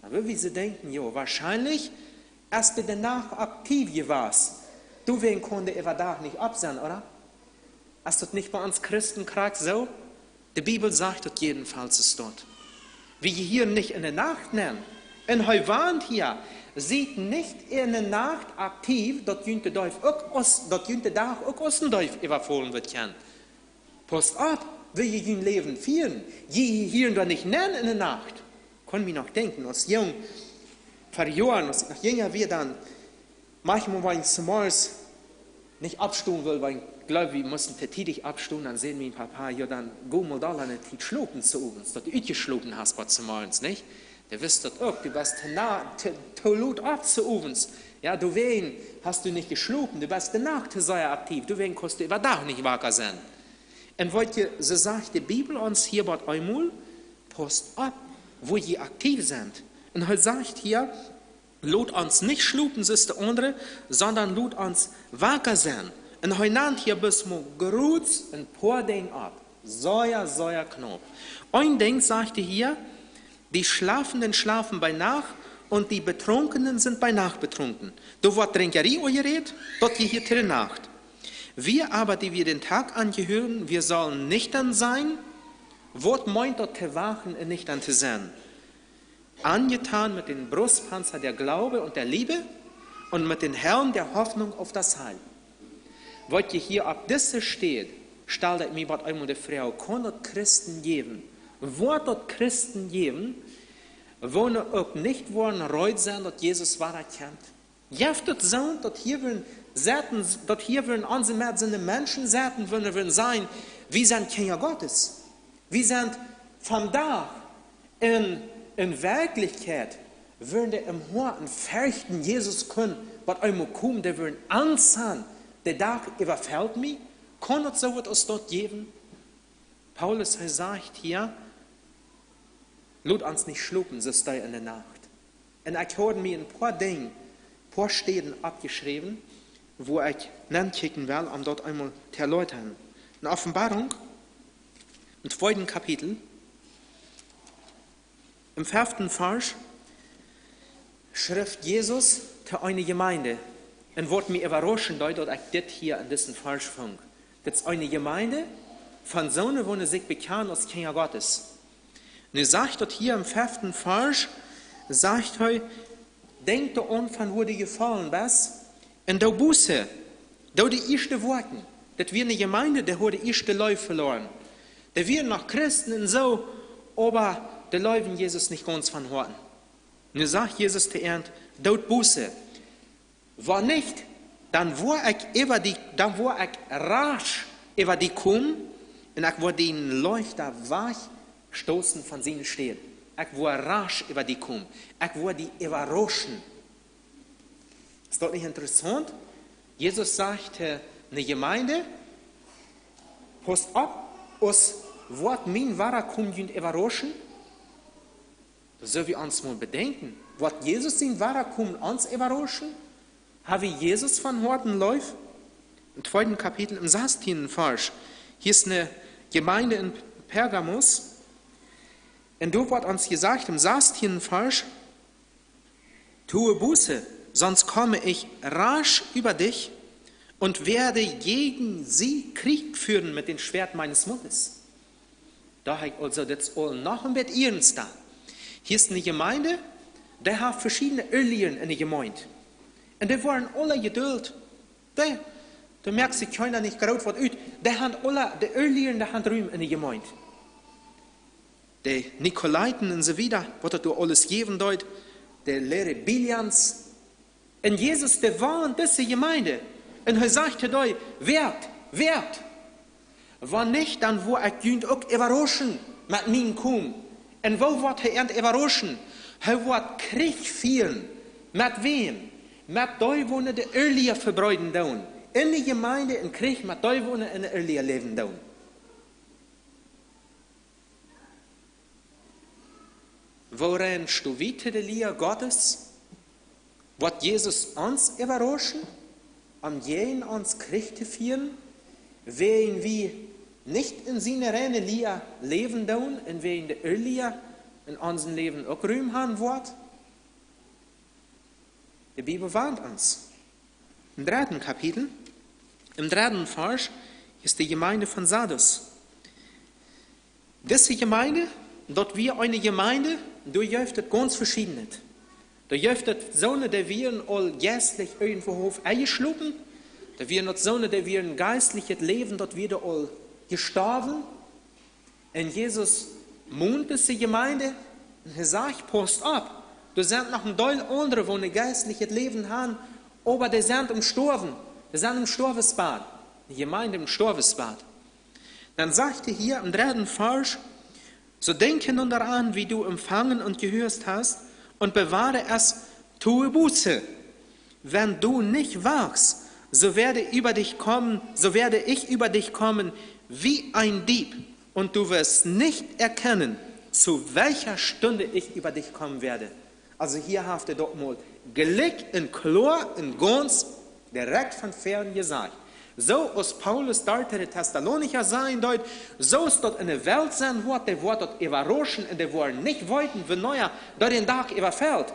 Dann wir sie denken, jo, wahrscheinlich erst danach aktiv gewesen. Du wen konnte überdacht nicht ab sein, oder? Ist das nicht bei uns Christen gerade so? Die Bibel sagt das jedenfalls ist dort. Wie hier nicht in der Nacht nennen. Und heute warnt hier, sieht nicht in der Nacht aktiv, dass jünte Däuf auch aus dem Däuf überfallen wird können. Post ab, will je ein Leben führen. Je hier da nicht nennen in der Nacht. Können wir noch denken, als jung, vor Jahren, als ich noch jünger wir dann, manchmal, wenn ich zum Morgens nicht abstuhlen will, weil ich glaube, wir mussten tätig abstuhlen, dann sehen wir ein Papa, ja, dann go mal da eine Zeit schlupen zu uns, dass du geschlupen hast, was zum Morgens, nicht? Der wisst das auch, du bist tolut ab zu uns. Ja, du wen hast du nicht geschlupen, du bist danach sehr aktiv, du wen kannst du über Tag nicht wacker sein. Und wollt ihr, so sagt die Bibel uns hier bei einmal, post ab, wo ihr aktiv sind. Und heute sagt hier, lot uns nicht schlupen, ist der andere, sondern lot uns wacker sein. Und heute nannt hier bis mo gruz ein paar Dinge ab. Sehr knapp. Ein Ding sagt hier, die Schlafenden schlafen bei Nacht und die Betrunkenen sind bei Nacht betrunken. Du wird Trinkerie geredet, dort hier in der Nacht. Wir aber, die wir den Tag angehören, wir sollen nüchtern sein. Wort meint dort zu wachen und nüchtern zu sein. Angetan mit dem Brustpanzer der Glaube und der Liebe und mit dem Helm der Hoffnung auf das Heil. Wollt ihr hier ab diese steht, stellt mir bei einmal die Frau, kann dort Christen geben? Wird dort Christen geben, wo auch nicht wollen reut sein, dass Jesus war erkannt? Jeft dort sein, dass hier wollen unsere Menschen sagen, wollen sein, wir sind Kinder Gottes. Wir sind von da in Wirklichkeit, würden wir im Horten fürchten, Jesus können, was einmal kommen, der würden ansahen, der Tag überfällt mich, kann es so etwas dort geben? Paulus sagt hier, lasst uns nicht schlucken, so ist in der Nacht. Und ich habe mir ein paar Dinge, ein paar Städten abgeschrieben, wo ich nachkicken will, um dort einmal zu erläutern. In Offenbarung, im 2. Kapitel, im 5. Vers, schrift Jesus zu einer Gemeinde. Ein Wort mir überraschen, dass ich das hier in diesem Vers fand. Das ist eine Gemeinde von Sohnen, wo sich bekennen als Kinder Gottes. Und er sagt dort hier im 5. Vers, sagt er, denkt an, von wo du gefallen bist, und du Buße, du die ersten Worte. Das wir eine Gemeinde, der hat die erste Leute verloren. Der wir noch Christen und so, aber der Leuven Jesus nicht ganz von Horten. Und er sagt Jesus zu Ernt, du Buße. War nicht, dann war ich rasch über die kommen und ich war den Leuchter wegstoßen von seinen Stehen. Ich war rasch über die kommen. Ich war die überraschen. Ist das nicht interessant? Jesus sagte eine Gemeinde, passt ab, aus Wort mein wahrer kommt und überraschen. Das soll wir uns mal bedenken. Wird Jesus in wahrer kommt uns überraschen? Habe Jesus von Horten läuft? Im 2. Kapitel, im 16. Vers. Hier ist eine Gemeinde in Pergamos. Und da wird uns gesagt, im 16. Vers, tue Buße, sonst komme ich rasch über dich und werde gegen sie Krieg führen mit dem Schwert meines Mundes. Da habe ich also das all noch ein bisschen ihrens da. Hier ist eine Gemeinde, der hat verschiedene Ölien in der Gemeinde. Und die waren alle Geduld. Da merkt sich keiner nicht groß was ut. Die haben alle, die Ölien, die haben drüben in der Gemeinde. Die Nikolaiten und so weiter, was da alles geben dort, der Lehre Bilians. Und Jesus, der war in dieser Gemeinde. Und er sagte da, wert. War nicht, dann wo ich jünd auch überraschen mit mir kommen. Und wo wird er überraschen? Er wird Krieg führen. Mit wem? Mit denen, wo die Earlier verbreiten tun. In der Gemeinde in Krieg mit denen, wo in der Earlier leben tun. Worin studierte die Lehre Gottes? Wird Jesus uns überraschen? Jeden uns Krieg zu führen? Wen wir nicht in seiner reinen Lehre leben tun, und wen die Earlier in unserem Leben auch Ruhm haben wird? Die Bibel warnt uns. Im 3. Kapitel, im 3. Vers, ist die Gemeinde von Sardis. Diese Gemeinde, dort wir eine Gemeinde, da läuft es ganz verschieden. Da läuft es so, dass wir all geistlich irgendwo auf eingeschlucken, da wir noch so, dass wir ein geistliches Leben, dort wieder all gestorben. Und Jesus mahnt diese Gemeinde, und er sagt, passt ab. Da sind noch ein Teil andere, die ein geistliches Leben haben, aber die sind im Sterben. Die sind im Sterbesbad. Die Gemeinde im Sterbesbad. Dann sagt er hier im 3. Vers, so denke nun daran, wie du empfangen und gehört hast, und bewahre es, tue Buße. Wenn du nicht wagst, so werde ich über dich kommen wie ein Dieb, und du wirst nicht erkennen, zu welcher Stunde ich über dich kommen werde. Also hier habt ihr doch mal gelegt in Chlor, in ganz, direkt von fern gesagt. So aus Paulus dort der Thessalonicher sein dort, so ist dort in der Welt sein wird, der wird dort überraschen und der wird nicht wollten, wenn neuer dort den Tag überfällt.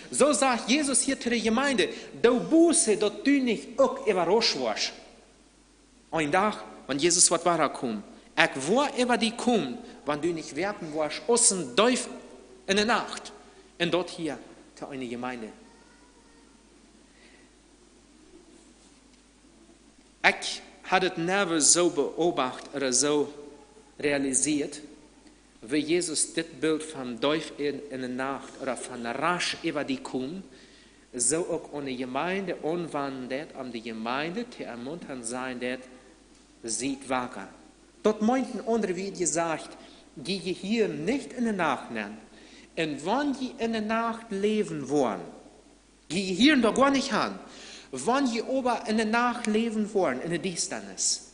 So sagt Jesus hier zu der Gemeinde, du Buße, dass du nicht auch überrascht wirst. Ein Tag, wenn Jesus wird wiederkommen. Ich war über die kommen, wenn du nicht werken warst, außen Teuf in der Nacht. Und dort hier, zu einer Gemeinde. Ich hatte es never so beobachtet oder so realisiert, wie Jesus das Bild von Teuf in der Nacht oder von rasch über die kommen, so auch eine Gemeinde anwendet, um die Gemeinde zu ermuntern sein, dass sieht wacker. Dort meinten andere, wie gesagt, die hier nicht in der Nacht nennen. Und wenn die in der Nacht leben wollen, die hier doch gar nicht haben, wenn die aber in der Nacht leben wollen, in der Distanz,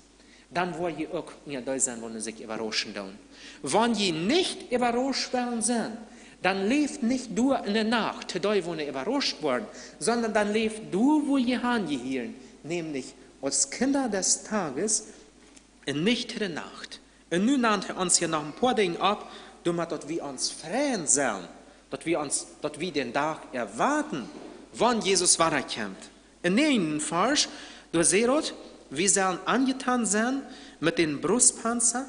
dann wollen die auch in da sein, wollen sich überraschen tun. Wenn die nicht überrascht werden sind, dann lebt nicht du in der Nacht, da wo ihr überrascht worden, sondern dann lebt du, wo ihr hier, nämlich als Kinder des Tages und nicht in der Nacht. Und nun nennt er uns hier noch ein paar Dinge ab, damit wir uns freuen sollen, dass wir den Tag erwarten, wann Jesus wiederkommt. In dem Vers, du siehst, wir sollen angetan sein mit dem Brustpanzer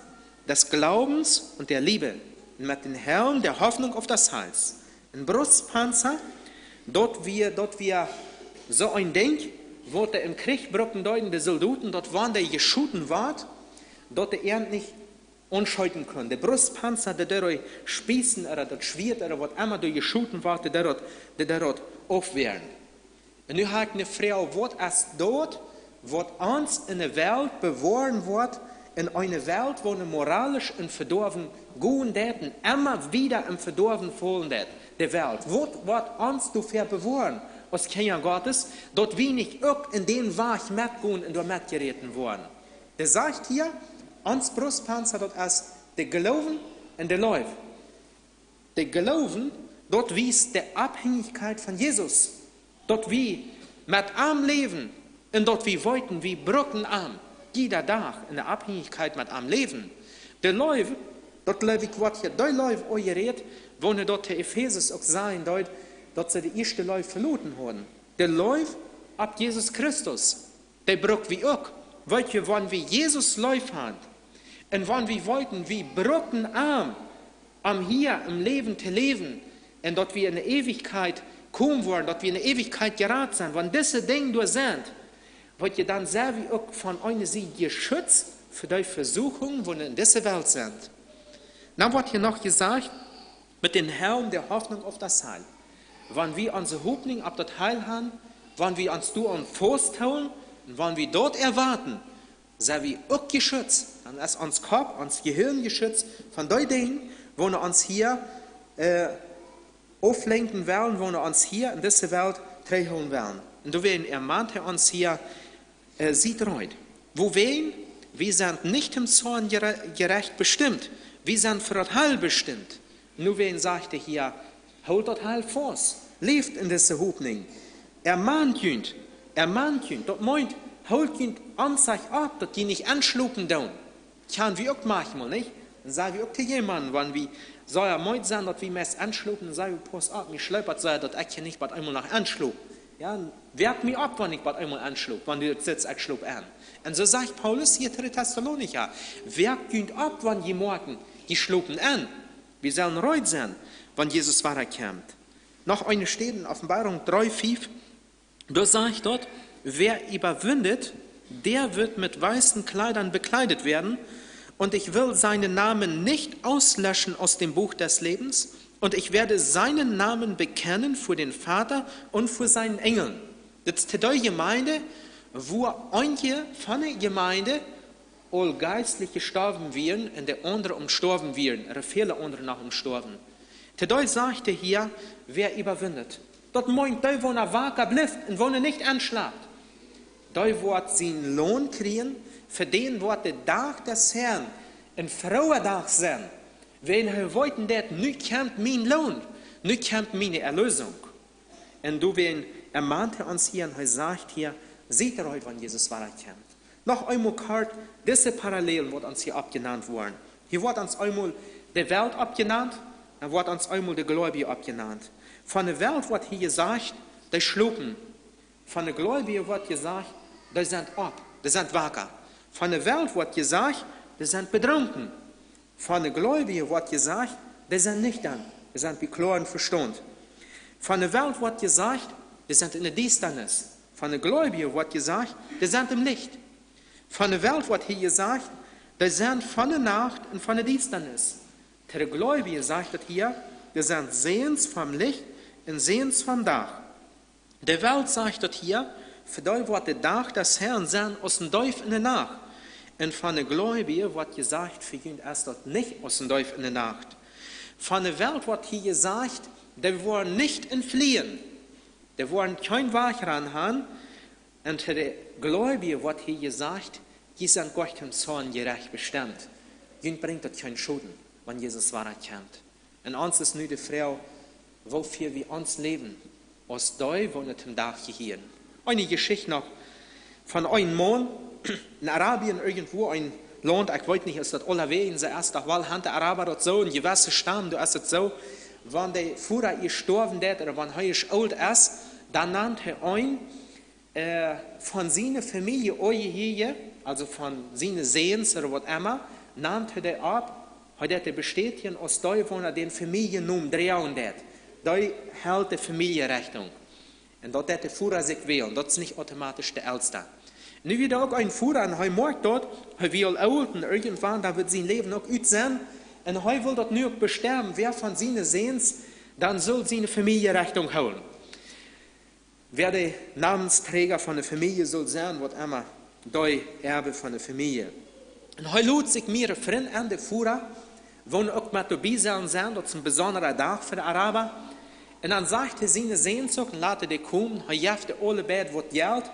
des Glaubens und der Liebe, mit dem Helm der Hoffnung auf das Hals. Ein Brustpanzer, dort wir so ein Ding, wo der im Krieg brücken deuten, die Soldaten, dort waren der geschuten ward, dort er nicht unschalten können. Der Brustpanzer, der dort spießen oder dort schwert oder was immer durch geschuten ward, der dort aufwehren. Und nu habe ich eine Frau, was ist dort, was uns in der Welt bewahren wird, in einer Welt, wo eine moralisch und verdorben gehen Daten immer wieder im verdorben fallen der Welt. Was wird uns dafür bewahren, als Kinder Gottes, dort wir nicht auch in den Weg mitgehen und dort mitgeraten worden. Der sagt hier, uns Brustpanzer, dort ist der Glauben und der Lauf. Der Glauben, dort wies der Abhängigkeit von Jesus. Dort wie mit am Leben und dort wie wollten wie Brücken am. Jeder Tag in der Abhängigkeit mit am Leben. Der Lauf, dort lebe ich was hier, der Lauf euer Red, wo ne dort der Ephesus auch sein dort, dort sie die erste Lauf verloren haben. Der Lauf ab Jesus Christus, der Brück wie auch. Wollt ihr, wann wir Jesus Lauf haben und wann wir wollten, wie Brücken am hier im Leben zu leben und dort wir in der Ewigkeit kommen wollen, dass wir in der Ewigkeit gerat sind, wenn diese Dinge durch sind, wird ihr dann sehr wie auch von einer Seite geschützt für die Versuchungen, die in dieser Welt sind. Dann wird hier noch gesagt, mit dem Helm der Hoffnung auf das Heil. Wenn wir unsere Hoffnung auf das Heil haben, wenn wir uns du an Faust holen, und wenn wir dort erwarten, sind wir auch geschützt. Dann ist uns Kopf, uns Gehirn geschützt von den Dingen, wo wir uns hier auflenken werden, wo wir uns hier in dieser Welt holen werden. Und du werden ermahnt er uns hier, sieht reut. Wo wir sind nicht im Zorn gerecht bestimmt, wir sind für das Heil bestimmt. Nur wen sagt er hier, holt das Heil fort, lebt in dieser Hoffnung. Ermahnt jünd, das meint, holt jünd an sich ab, dass die nicht anschlucken tun. Kann wir auch manchmal, nicht? Dann sagen wir auch zu jemandem, wenn wir so ja meint sein, dass wir meist anschlucken, dann sagen wir, pass ab, mir schleppert sei, dass ich hier nicht bald einmal nach anschlug. Ja, werk mich ab, wenn ich bald einmal anschlug, wenn du sitzt, ich schlug an. Und so sagt Paulus hier zu den Thessalonicher, werk jünd ab, wenn die morgen, die schlugen an. Wir sollen reut sein, wenn Jesus wiederkommt. Noch eine steht in Offenbarung 3,5, da sagt dort, wer überwindet, der wird mit weißen Kleidern bekleidet werden, und ich will seinen Namen nicht auslöschen aus dem Buch des Lebens, und ich werde seinen Namen bekennen für den Vater und für seinen Engeln. Das ist die Gemeinde, wo einige von der Gemeinde all geistlich gestorben werden und der andere umstorben werden, oder viele andere noch umstorben. Die sagte hier, wer überwindet. Dort meint die, wo er wacker bleibt und wo er nicht anschlägt. Die wird seinen Lohn kriegen, für den wird der Tag des Herrn ein froher Tag sein. Wenn er wollten, dass nicht kommt mein Lohn, nicht kommt meine Erlösung. Und du, wen ermahnt er uns hier und er sagt hier, seht ihr heute, wann Jesus wiederkommt. Noch einmal kalt, diese Parallelen wird uns hier abgenannt worden. Hier wird uns einmal die Welt abgenannt, dann wird uns einmal der Gläubige abgenannt. Von der Welt wird hier gesagt, die schlucken. Von der Gläubigen wird gesagt, die sind ab, die sind wacker. Von der Welt wird gesagt, die sind betrunken. Von den Gläubigen wird gesagt, die sind nüchtern, die sind mit klaren Verstand. Von der Welt wird gesagt, die sind in der Düsternis. Von den Gläubigen wird gesagt, die sind im Licht. Von der Welt wird hier gesagt, die sind von der Nacht und von der Düsternis. Der Gläubige sagt das hier, die sind sehens vom Licht und sehens vom Tag. Der Welt sagt das hier, für die wird der Tag des Herrn sein aus dem Teufel in der Nacht. Und von den Gläubigen wird gesagt, für ihn ist das nicht aus dem Teufel in der Nacht. Von der Welt wird hier gesagt, die wollen nicht entfliehen. Die wollen kein Weg ranhaben. Und der Gläubige wird hier gesagt, die sind Gott im Zorn gerecht bestimmt. Ihnen bringt das keinen Schulden, wenn Jesus Wahrheit kennt. Und uns ist nur die Frau, wofür wir uns leben, aus der wo nicht im Tag gehören. Eine Geschichte noch von einem Mann in Arabien irgendwo, ein Land, ich weiß nicht, ist das allerweil in der ersten Wahl, hat der Araber dort so, ein gewisser Stamm, da ist es so, wenn der Führer gestorben ist oder wenn er alt ist, dann nannt er ein von seiner Familie, hier, also von seinen Sehens oder was immer, nannt er ab, er besteht hier aus der, wo er den Familiennamen drehen hat. Da hält die Familie Rechnung. Und dort hat der Führer sich wählen, das ist nicht automatisch der Älteste. Nu wird auch ein Führer, und er mag dort, er will alt, und irgendwann, da wird sein Leben auch ut sein, und er will dort nur bestimmen, wer von seinen Sehens, dann soll seine Familie Rechnung holen. Wer der Namensträger von der Familie soll sein, wird immer der Erbe von der Familie. Und er lud sich mir Freund an, der Führer, wo auch mit dabei sein, das ist ein besonderer Tag für die Araber. Und dann sagte seine Sehnsucht, und lasse die kommen, er jafte alle Bett, was Geld,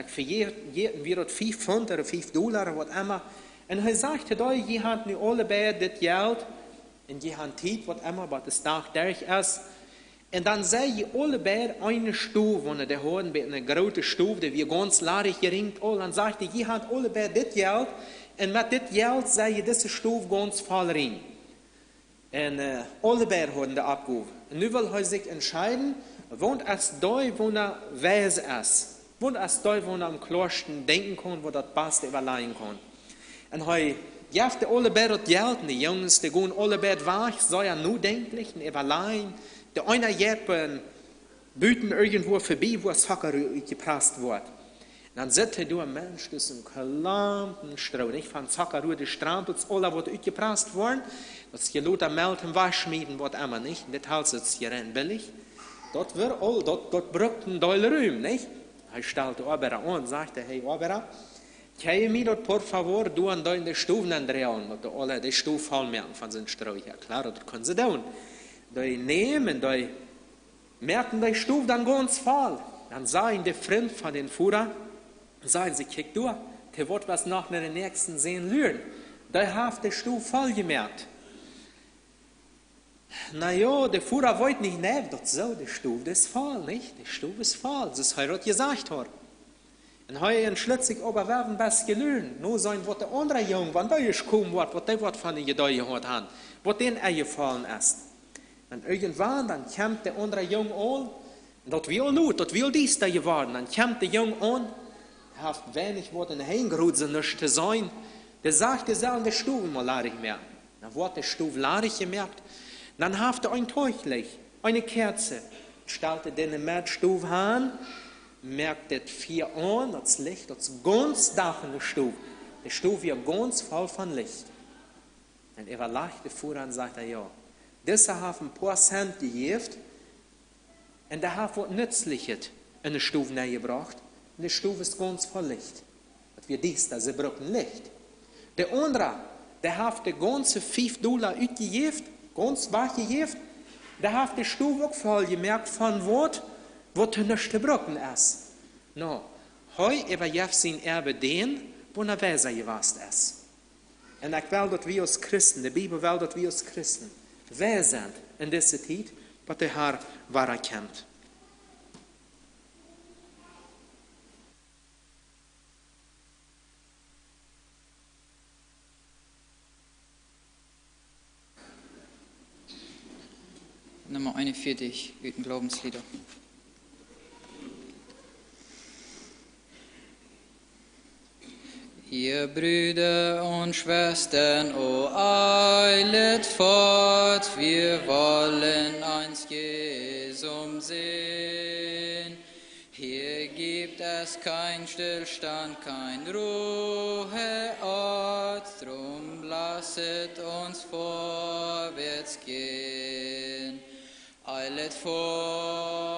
für jeden wird 5 Pfund oder $5 oder was immer. Und er sagte, da, je habt nicht alle Bett das Geld, und je habt Zeit, was immer, aber das Tag durch ist. Und dann sei je alle Bett eine Stufe, und der Hohen bei einer großen Stufe, die wir ganz ladig geringt, und dann sagte, je habt alle Bett das Geld, und mit das Geld sei je diese Stufe ganz voll rein. Und alle Bett haben da abgehoben. Und nun will er sich entscheiden, wo es da, wo er weise ist. Wo es da, wo er am klarsten denken kann, wo das Beste überleihen kann. Und er jafte alle Bett das Geld, und die Jungs, die gehen alle Bett weg, so ja nur denklich, und überleihen. Der eine geht beim Büten irgendwo vorbei, wo Zucker gepresst wird. Und dann sitzt er da, ein Mensch, das ist ein gelamten Stroh, nicht von Zucker, die Strampels, alle wird gepresst worden. Das geloter Meld im Waschmieden wird immer nicht, das Hals ist hier rein billig. Dort wird all, dort brückt ein Deul Rühm, nicht? Er stellte Obera an und sagte, hey Obera, kann je mir dort por favor, du an deine Stufen andrehen, und alle die Stufen voll merken von seinem Stroh. Ja klar, das können sie tun. Die nehmen, die merken die Stufe dann ganz voll. Dann sagen die Freunde von den Führer, sagen sie, kick du, der wird was nach den nächsten sehen lernen. Der hat die Stufe voll gemerkt. Na ja, der Führer wollte nicht nehmen, das so, die Stufe ist voll, nicht? Die Stufe ist voll, das ist heute gesagt worden. Und heute entschließt sich aber, wer was gelernt. Nur sein, was der andere Junge, wenn der kommen wird, was der wird von den Gedäude gehört haben, was den eingefallen ist. Und irgendwann, dann kommt der andere Junge an, und das will nicht, das will dies da geworden. Dann kommt der Junge an, er hat wenig Worte hingerührt, so nicht zu sein. Der sagt, der soll in der Stufe mal ladig merken. Dann wird der Stufe ladig gemerkt. Dann hat er ein Teuchlicht, eine Kerze, stellte den Mädstufe an, merkt das 4 an, das Licht, das ganz Dach in der Stufe. Die Stufe wird ganz voll von Licht. Und er lachte vor und sagte, ja, dieser hat ein paar Cent gegeben, und der hat was Nützliches in der Stufe gebracht, und die Stufe ist ganz voll Licht. Das wird dies, da sie brauchen Licht. Der andere, der hat die ganze $5 ausgegeben, ganz weggegeben, der hat die Stufe auch voll gemerkt von was er nicht gebrochen ist. No, heu übergebe sein Erbe den, wo er weise gewesen ist. Und ich will, dass wir als Christen, die Bibel will, dass wir als Christen, wer sind in dieser Zeit, was der Herr wahr kennt. Nummer 41, Hüten Glaubenslieder. Ihr Brüder und Schwestern, o eilet fort, wir wollen eins Jesum sehen. Hier gibt es kein Stillstand, kein Ruheort, drum lasset uns vorwärts gehen. Eilet vorwärts,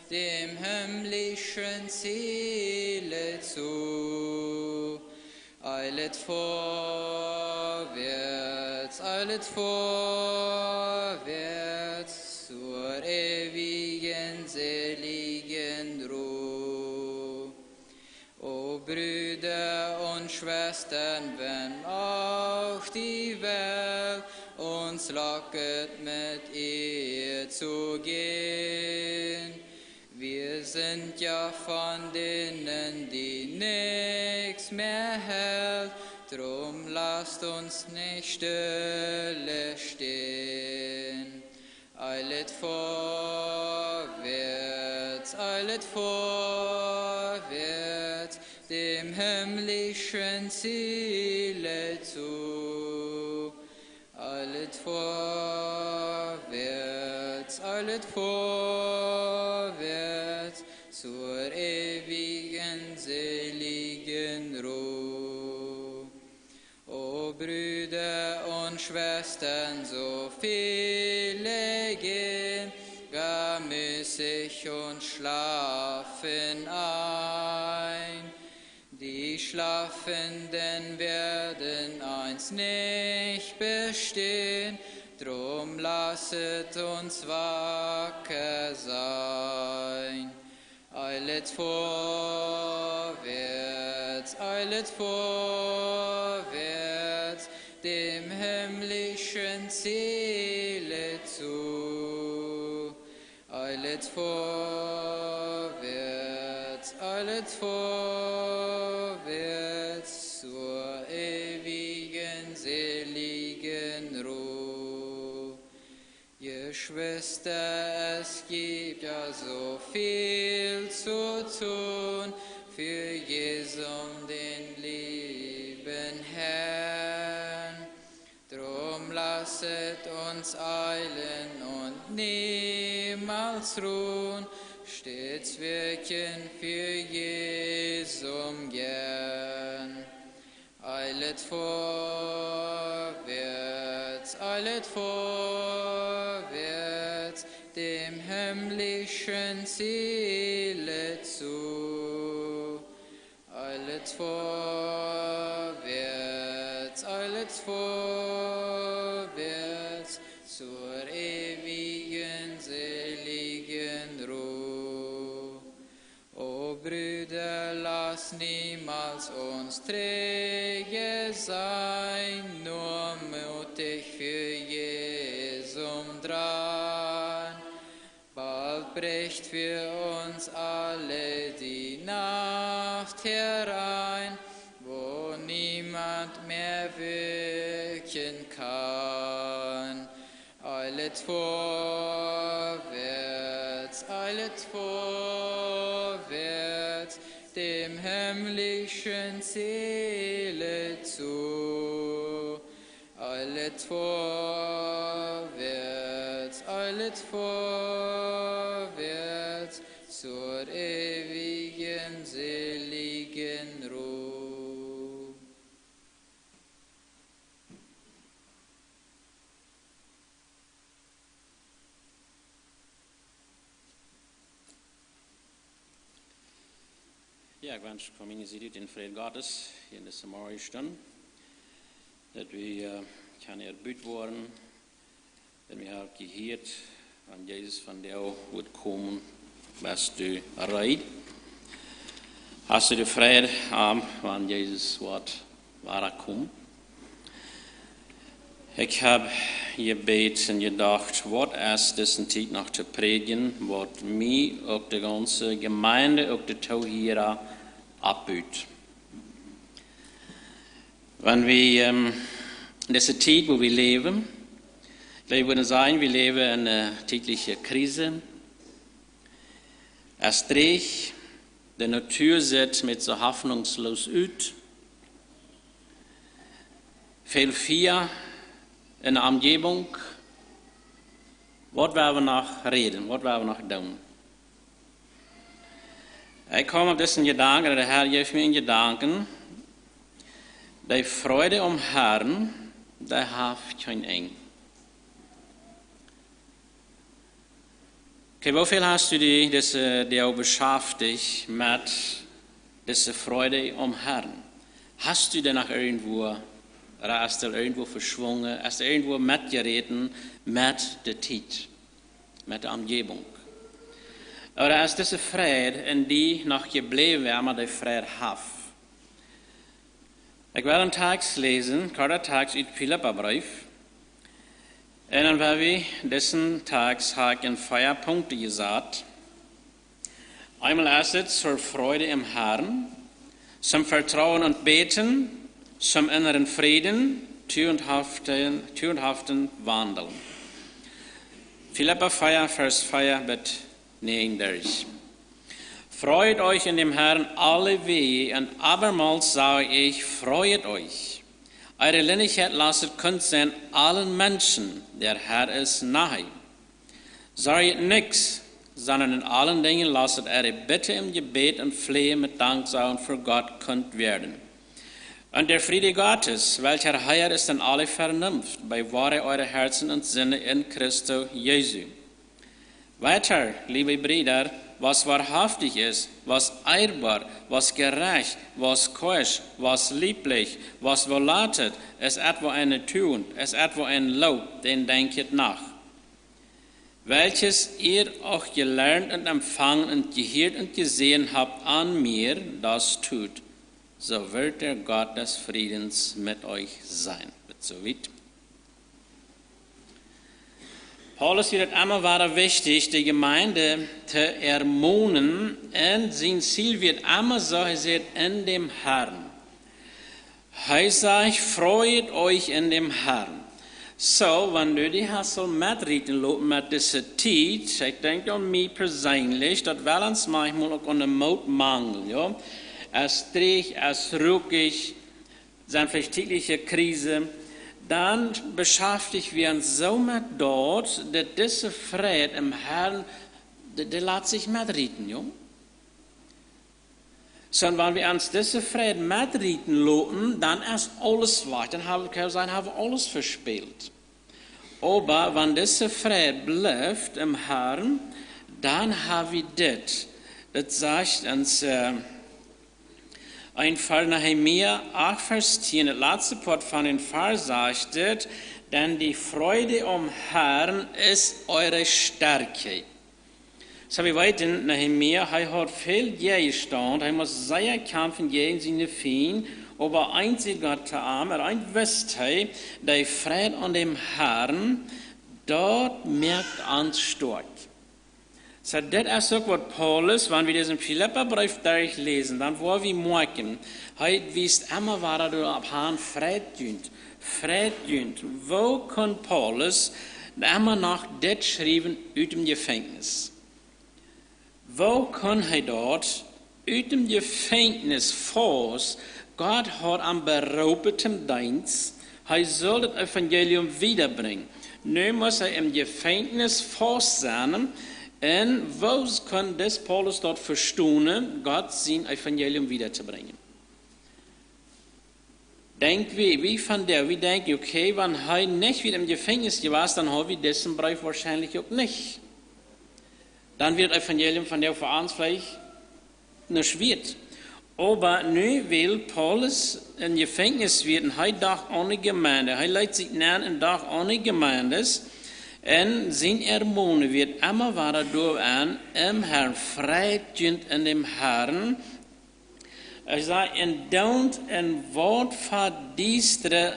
dem himmlischen Ziele zu. Eilet vorwärts, zur ewigen, seligen Ruhe. O Brüder und Schwestern, wenn auch die Welt uns locket, mit ihr zu gehen, wir sind ja von denen, die nichts mehr hält, drum lasst uns nicht stille stehen. Eilet vorwärts, dem himmlischen Ziele zu. Eilet vorwärts, zur ewigen, seligen Ruhe. O Brüder und Schwestern, so viele gehen gar müßig und schlafen ein. Die Schlafenden werden einst nicht bestehen, drum lasset uns wacker sein. Eilet vorwärts, dem himmlischen Ziele zu. Eilet vorwärts, zur ewigen, seligen Ruhe. Geschwister, es gibt ja so viel zu tun für Jesum, den lieben Herrn. Drum lasset uns eilen und niemals ruhen, stets wirken für Jesum gern. Eilet vorwärts, dem himmlischen Ziele zu. Eilet vorwärts, zur ewigen, seligen Ruhe. O Brüder, lass niemals uns träge sein, nur mutig für Jesum dran. Bald bricht für uns alle die Nacht herein, wo niemand mehr wirken kann. Eilet vorwärts, dem himmlischen Ziele zu. Eilet vorwärts, zur ewigen, seligen Ruhe. Ja, ik wens van mijn zijde den vrede Gottes hier in deze morgenstunde, dat we kunnen erbüht worden, dat we hebben gehoord van Jezus van jou wordt komen, was du rijdt. Hast du de vrede aan van Jezus wordt waar komt? Ik heb gebeten en gedacht, wat is deze tijd nog te predigen, wat mij, ook de ganze gemeinde, ook de Tauhierer abbüht. Wenn wir in dieser Zeit, wo wir leben, ich würde sagen, wir leben in einer täglichen Krise. Als dreig de natuur zit met zo hoffnungslos uit. Veel vier in de omgeving. Wat willen we nog reden? Wat willen we nog doen? Ik kom op deze gedanken, de Heer geeft me in gedanken. Die Freude om Herrn, die heeft geen eng. Okay, wofür hast du dich beschäftigt mit dieser Freude um Herrn? Hast du denn noch irgendwo, oder hast du irgendwo verschwungen, hast du irgendwo mitgereden mit der Zeit, mit der Umgebung? Oder ist diese Freude, in die noch geblieben wäre, man die Freude hat? Ich werde einen Text lesen, korter Text aus Philipperbrief. En dan hebben we deze Tags in 4 Punkte gesagt. Einmal erstens zur Freude im Herrn, zum Vertrauen und Beten, zum inneren Frieden, tugendhaften Wandeln. Philipper 4, Vers 4 bis 39. Freut euch in dem Herrn alle Wege, und abermals sage ich, freut euch. Eure Linnigkeit lasset kund sein allen Menschen, der Herr ist nahe. Sorget nichts, sondern in allen Dingen lasset eure Bitte im Gebet und Flehen mit Danksagen für Gott kund werden. Und der Friede Gottes, welcher Heier ist in alle Vernunft, bewahre eure Herzen und Sinne in Christo Jesu. Weiter, liebe Brüder, was wahrhaftig ist, was ehrbar, was gerecht, was keusch, was lieblich, was wohlatet, es etwa eine Tugend, es etwa ein Lob, den denket nach. Welches ihr auch gelernt und empfangen und gehört und gesehen habt an mir, das tut, so wird der Gott des Friedens mit euch sein. So weit. Paulus wird einmal war wichtig, die Gemeinde zu ermahnen, und sein Ziel wird einmal so gesagt, in dem Herrn. Er sagt, freut euch in dem Herrn. So, wenn du die hast so mitreden mit dieser Zeit, ich denke an mich persönlich, das will uns manchmal auch an der Mut mangeln, ja. Es trägt, es ruckig, sind vielleicht tägliche Krise. Dann beschäftigt wir uns so mit dort, dass diese Freude im Herrn, die lässt sich mitreden, ja. So, wenn wir uns diese Freude mitreden lassen, dann ist alles weg, dann haben wir alles verspielt. Aber wenn diese Freude bleibt im Herrn, dann haben wir das sagt uns, ein Fall Nehemia 8, Vers 10, das letzte Part von den Vers sagt, denn die Freude um Herrn ist eure Stärke. So wie weit in Nehemia, er hat viel gestanden, er muss sehr kämpfen gegen seine Feinde, aber einzig Gott am, ein wisst er, die Freude an dem Herrn, dort merkt uns stark. So, das ist auch, was Paulus, wenn wir diesen Philipperbrief durchlesen, dann wo wir merken, heute wisst immer, was du ab Herrn Fried dient. Wo kann Paulus immer noch das schreiben aus dem Gefängnis? Wo kann er dort aus dem Gefängnis voraus, Gott hat am beraubten Dienst, er soll das Evangelium wiederbringen. Nun muss er im Gefängnis fast sein. Und wo kann das Paulus dort verstehen, Gott sein Evangelium wiederzubringen? Wir denken, okay, wenn er nicht wieder im Gefängnis gewesen, dann haben wir diesen Brief wahrscheinlich auch nicht. Dann wird das Evangelium von der für uns vielleicht nicht wird. Aber nun will Paulus im Gefängnis werden, er doch ohne Gemeinde, er leitet sich näher und doch ohne Gemeinde. Und sein Ermahnen wird immer weiter durch an, im Herrn freidend in dem Herrn. Er sagt, und don't in Wort verdiestere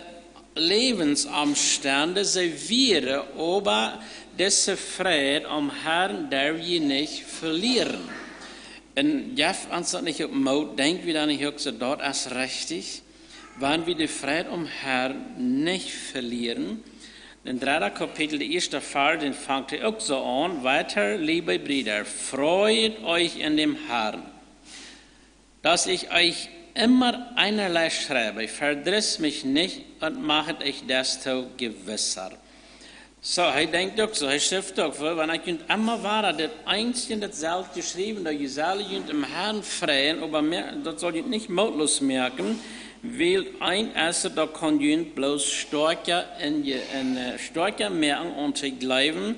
Lebensumstände serviere, aber diese Freude am Herrn darf je nicht verlieren. Und Jeff uns das nicht auf Mut, denkt wir da nicht auch so, dort ist richtig, wenn wir die Freude am Herrn nicht verlieren, Den 3. Kapitel, der 1. Vers, den fängt er auch so an. Weiter, liebe Brüder, freut euch in dem Herrn. Dass ich euch immer einerlei schreibe, verdriss mich nicht und machet euch desto gewisser. So, hij denkt ook zo, hij schrijft ook, want hij kunt immer waar dat einzige datzelfde geschreven, dat je zal je im Herrn freien, aber dat soll je nicht mutlos merken, weil ein Esser, da kann je bloß stärker stärker merken und zu glauben,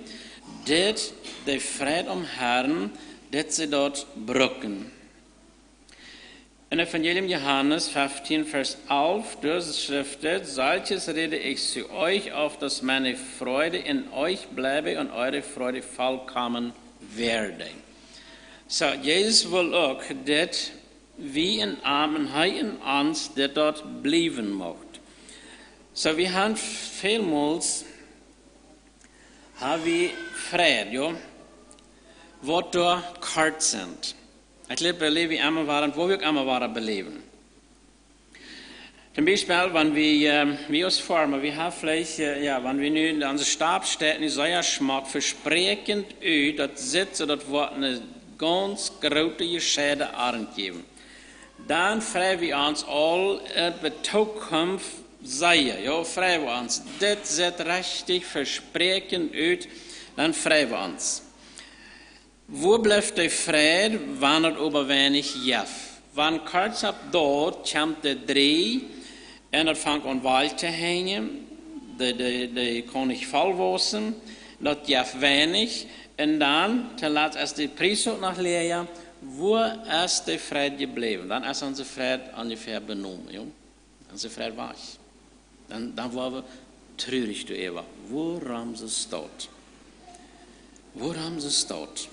dass der Fried am Herrn, dass sie dort brücken. In Evangelium Johannes 15, Vers 11, das schriftet, solches rede ich zu euch, auf dass meine Freude in euch bleibe und eure Freude vollkommen werde. So, Jesus will auch, dass wir in Armen, in uns, der dort bleiben macht. So, wir haben vielmals, Fried, ja, wo dort kart sind. Ich lebe wie einmal waren, wo wir einmal waren beleven. Zum Beispiel, wenn wir als Farmer, wir haben vielleicht, wenn wir nu an den Stab stehen, ist sehr schmack versprechend aus, das sitzt, das wird eine ganz große Schäde angeben. Dann fragen wir uns all, in Zukunft sagen, ja, fragen wir uns, das sieht richtig versprechend aus, dann fragen wir uns. Wo bleibt der Fried, wann er aber wenig jef? Wann kurz ab dort kommt der Dreh und er fängt an Wald zu hängen, der kann nicht vollwassen, das jef wenig, und dann, als die Priester nach Lea, wo ist der Fried geblieben? Dann ist unser Fried ungefähr benommen, ja? Unser Fried war ich. Dann waren wir traurig, du Eva. Woran sie es dort? Woran sie es dort?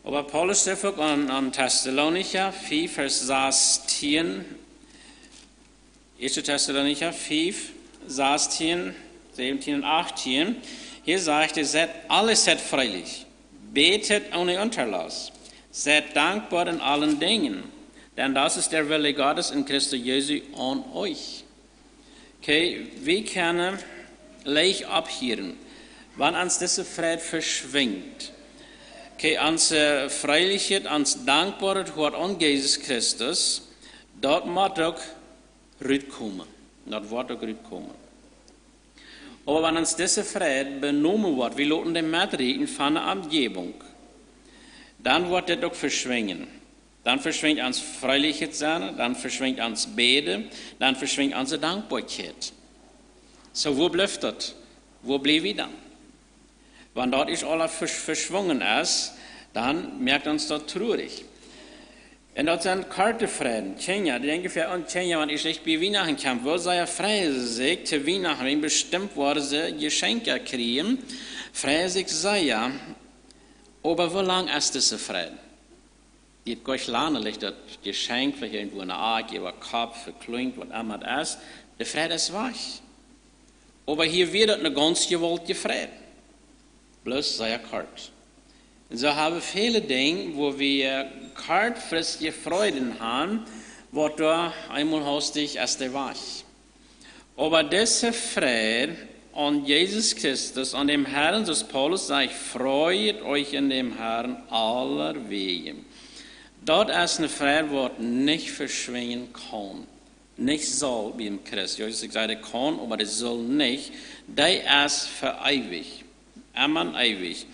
Aber Paulus sagt auch an Thessalonicher 4, Vers 16, 1. Thessalonicher 5, 16, 17 und 18, hier sagt er, alles seid freilich, betet ohne Unterlass, seid dankbar in allen Dingen, denn das ist der Wille Gottes in Christus Jesu an euch. Okay, wir können leicht abhören, wann uns diese Fried verschwingt. Okay, ans Freilichkeit, ans Dankbarkeit hört an Jesus Christus, dort muss auch rütkommen. Dort wird auch rütkommen. Aber wenn uns diese Fried benommen wird, wir lassen den mitreden von der Umgebung, dann wird das auch verschwingen. Dann verschwingt ans Freilichkeit sein, dann verschwingt ans Beten, dann verschwingt unsere Dankbarkeit. So, wo bleibt das? Wo bleiben wir dann? Wenn dort ist alles verschwungen ist, dann merkt uns das traurig. Und dort sind Kartefrieden, Kenia, die denken für uns, Kenia, wenn ich nicht bei Weihnachten kam, wo sei frei sich zu Weihnachten, wenn bestimmt wurde, sie Geschenke kriegen, frei sich sei ja, aber wie lang ist diese Frieden? Die Gott lernen, das Geschenk, vielleicht irgendwo eine Art, über Kopf, verklingt, was immer das ist, der Frieden ist weich. Aber hier wird eine ganz gewollte Frieden. Bloß sehr kalt. Und so haben viele Dinge, wo wir kurzfristige Freuden haben, wo da einmal hastig ist der weich. Aber diese Friede an Jesus Christus, an dem Herrn, so Paulus sagt, freut euch in dem Herrn aller Wege. Dort ist eine Friede, die nicht verschwinden kann. Nicht soll, wie im Christ. Jesus sagt, kann, aber das soll nicht. Der ist verewigt. Amen, ewig.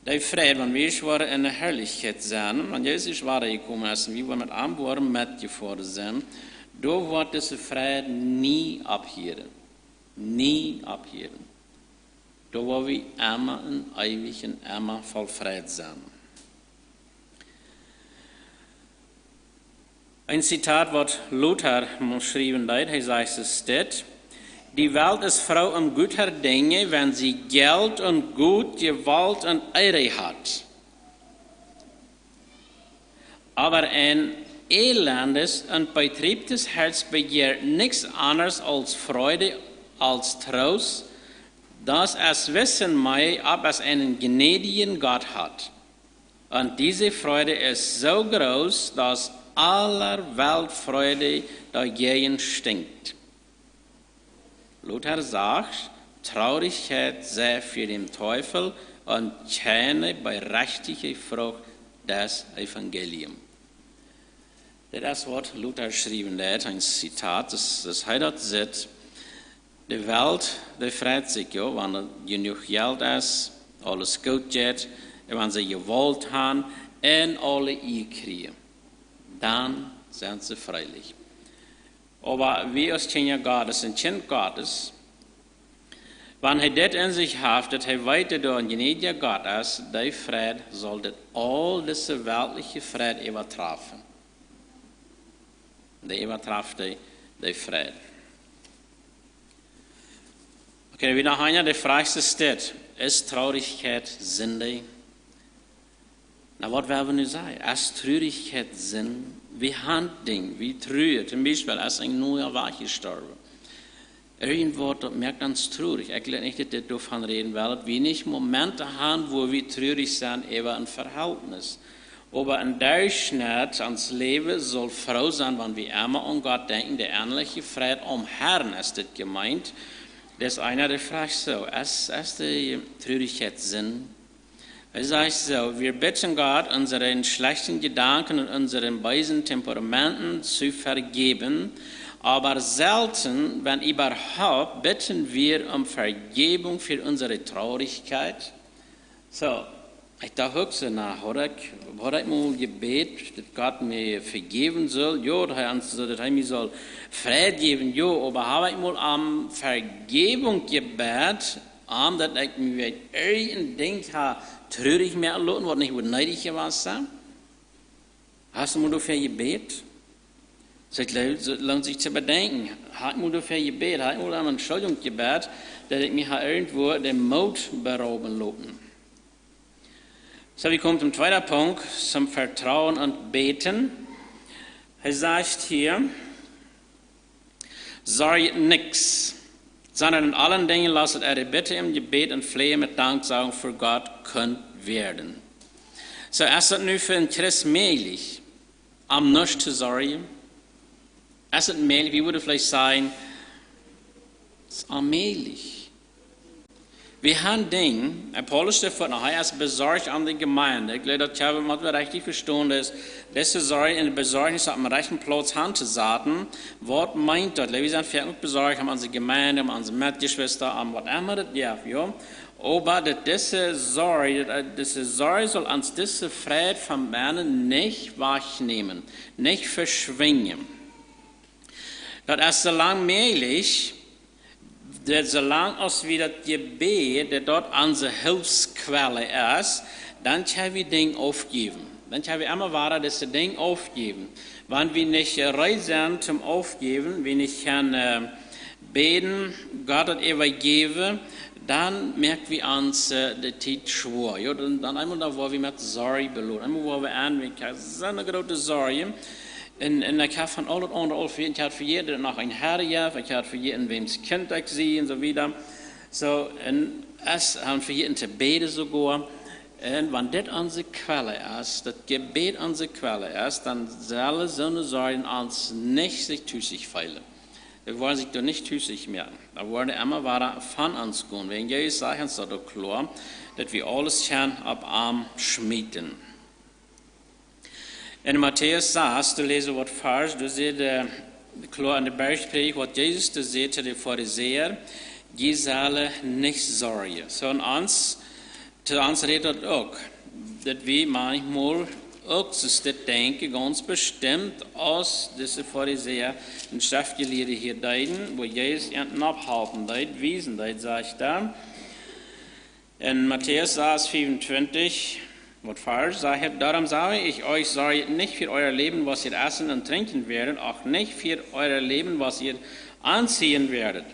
Der Fried, wenn wir waren in der Herrlichkeit sind, wenn Jesus war gekommen ist, wie wir mit Antworten mitgefahren sind, da wird dieser Fried nie abhören. Nie abhören. Da wollen wir immer in ewig und immer voll Fried sein. Ein Zitat, was Luther geschrieben hat, er sagt es steht, die Welt ist Frau guter Dinge, wenn sie Geld und Gut, Gewalt und Ehre hat. Aber ein elendes und betriebtes Herz begehrt nichts anderes als Freude, als Trost, dass es wissen mag, ob es einen gnädigen Gott hat. Und diese Freude ist so groß, dass aller Weltfreude dagegen stinkt. Luther sagt, Traurigkeit sei für den Teufel und keine berechtigte Frucht des Evangeliums. Das ist, was Luther geschrieben hat, ein Zitat, das hij dat zegt. De Welt, die freut sich, ja, wanneer genoeg geld is, alles goed gaat, en wanneer ze gewollt haben en alle kriegen. Dann sind sie freilich. Aber wir als Kinder Gottes und Kind Gottes, wenn er das in sich hat, dass er weiter durch ein gnädiger Gott ist, der Fried soll das all diese weltliche Fried übertreffen. Der übertrifft der Fried. Okay, wie noch einer der fragste steht, ist Traurigkeit Sünde? Na, was werden wir nun sagen? Ist Traurigkeit Sinn? Wie Handling, wie Trühe, zum Beispiel, als ein neuer war gestorben. Irgendwo merkt uns traurig. Ich glaube nicht, dass wir davon reden werden, wie nicht Momente haben, wo wir traurig sind über ein Verhältnis. Aber ein Durchschnitt ans Leben soll froh sein, wenn wir immer an Gott denken, der ähnliche Fried am Herrn ist das gemeint. Das ist einer, der fragt so, ist die Traurigkeit Sinn? Er sagt so, wir bitten Gott, unseren schlechten Gedanken und unseren bösen Temperamenten zu vergeben, aber selten, wenn überhaupt, bitten wir um Vergebung für unsere Traurigkeit. So, ich dachte auch so nach, habe ich mal gebeten, dass Gott mir vergeben soll? Ja, dass er mir soll Frieden geben, ja, aber habe ich mal um Vergebung gebeten, dass ich mir irgendein Ding habe, traurig mehr lassen, was nicht neidig gewesen. Hast du mal dafür gebetet? Es lohnt sich zu bedenken. Hat mir dafür gebetet, hat mir eine Entschuldigung gebetet, dass ich mich irgendwo den Mut berauben lassen. So, wir kommen zum zweiten Punkt, zum Vertrauen und Beten. Er sagt hier, sorgt nichts, sondern in allen Dingen lasst eure Bitte im Gebet und Flehen mit Danksagung für Gott kund werden. So, ist es nun für einen Christ möglich, am nichts zu sorgen? Ist es möglich, wie würde vielleicht sagen, es ist allmählich. Wir haben Dinge, Paulus steht nachher ist besorgt an die Gemeinde. Ich glaube, dass wir richtig verstehen, dass diese Sorge in der Besorgnis am rechten Platz handzusaten. Was meint das? Wir sind wirklich besorgt um unsere Gemeinde, um unsere Mitgeschwister, um was immer das gibt, ja. Aber dass diese Sorge soll uns diese Fried von Männern nicht wahrnehmen, nicht verschwingen. Das ist so lang möglich, dass solange als wir das Gebet, das dort unsere Hilfsquelle ist, dann können wir Dinge aufgeben. Dann können wir immer weiter das Ding aufgeben. Wenn wir nicht bereit sind zum Aufgeben, wenn ich kann beten, Gott das übergeben, dann merken wir uns der Zeit schwor. Ja, dann einmal da, wo wir mit Sorge belohnen. Einmal, wo wir anwenden, so eine große Sorge. En ik heb van al het andere, ik had voor jeden nog een herjef, ik had voor jeden weems kind ik zie en zo wieder. So, en es haben für jeden te beten sogar. Und wenn das unsere Quelle ist, das Gebet unsere Quelle ist, dann sollen so eine Sorgen uns nicht sich zu sich feilen. Wir wollen sich doch nicht zu sich merken. Da wollen wir immer weiter von uns gehen. Wenn Jesus sagt uns doch klar, dass wir alles können ab Arm schmieden. In Matthäus 6, du lesen was falsch, du siehst klar in der Bergpredigt, was Jesus du siehst zu den Pharisäern, die sollen nicht sorgen. So zu uns redet auch, dass wir manchmal auch das denken, ganz bestimmt aus diesen Pharisäern, den Schriftgelehrten hier deuten, wo Jesus ihnen abhalten deut, wiesen deut, sagt er. In Matthäus 6, 25, was falsch sagt, darum sage ich euch, sorgt nicht für euer Leben, was ihr essen und trinken werdet, auch nicht für euer Leben, was ihr anziehen werdet.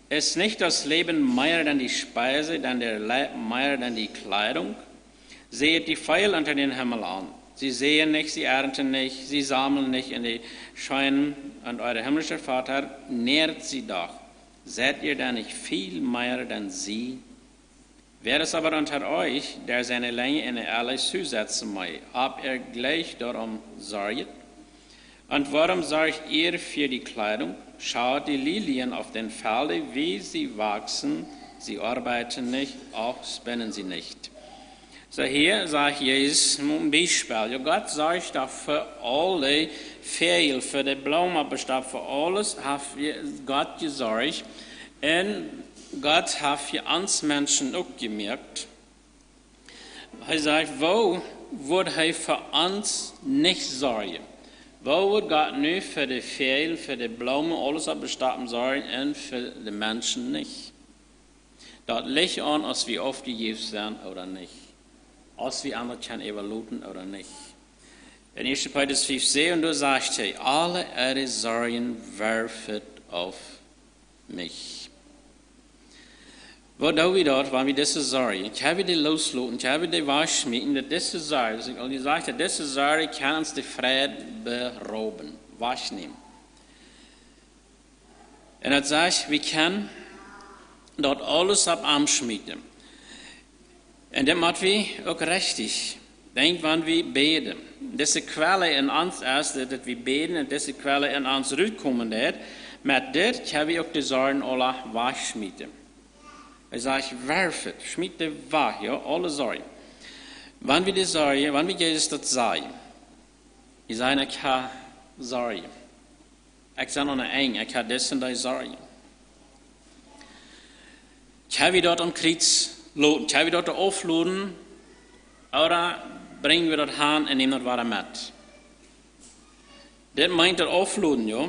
Ist nicht das Leben mehr denn die Speise, denn der Leib mehr denn die Kleidung? Seht die Pfeile unter den Himmel an. Sie sehen nicht, sie ernten nicht, sie sammeln nicht in die Scheunen, und euer himmlischer Vater nährt sie doch. Seid ihr denn nicht viel mehr denn sie? Wer ist aber unter euch, der seine Länge in alle zusetzen mag, ob er gleich darum sorgt? Und warum sorgt ihr für die Kleidung? Schaut die Lilien auf den Feldern, wie sie wachsen. Sie arbeiten nicht, auch spinnen sie nicht. So hier sagt Jesus ein Beispiel. Ja, Gott sorgt auch für alle Fehler, für die Blumen, bestimmt für alles hat Gott gesorgt. Und Gott hat für uns Menschen auch gemerkt. Er sagt, wo wird er für uns nicht sorgen? Wo wird Gott nur für die Fehler, für die Blumen, alles bestimmt sorgen und für die Menschen nicht? Das liegt an, ob wir aufgegeben sind oder nicht. Ob wir andere können evaluieren oder nicht. In 1. Petrus 5 sehen, und du sagst, alle eure Sorgen werfen auf mich. Wat doen we dort, wanneer we deze Sorgen? Ich habe die loslassen, ich habe die waschmieten, dass diese Sorgen, und ich sagte, diese Sorgen kann uns die Friede berauben, waschnehmen. Und das sagt, wir können dort alles ab anschmieden. Und das macht wir auch richtig. Denk, wann wir beten. Diese Quelle in uns ist, dass wir beten und diese Quelle in uns zurückkommen wird. Mit das können wir auch die Sorgen alle wegschmieden. Er sagt, werfe, schmiede weg, ja, alle Sorgen. Wann wir die Sorgen, wann wir Jesus das sagen, ich sage, ich habe Sorgen. Ich sage noch eng, ich habe das und die Sorgen. Ich habe dort am Kreuz loten, ich habe dort aufladen, oder bringen wir das hin und nehmen das weiter mit. Das meint das aufladen, ja.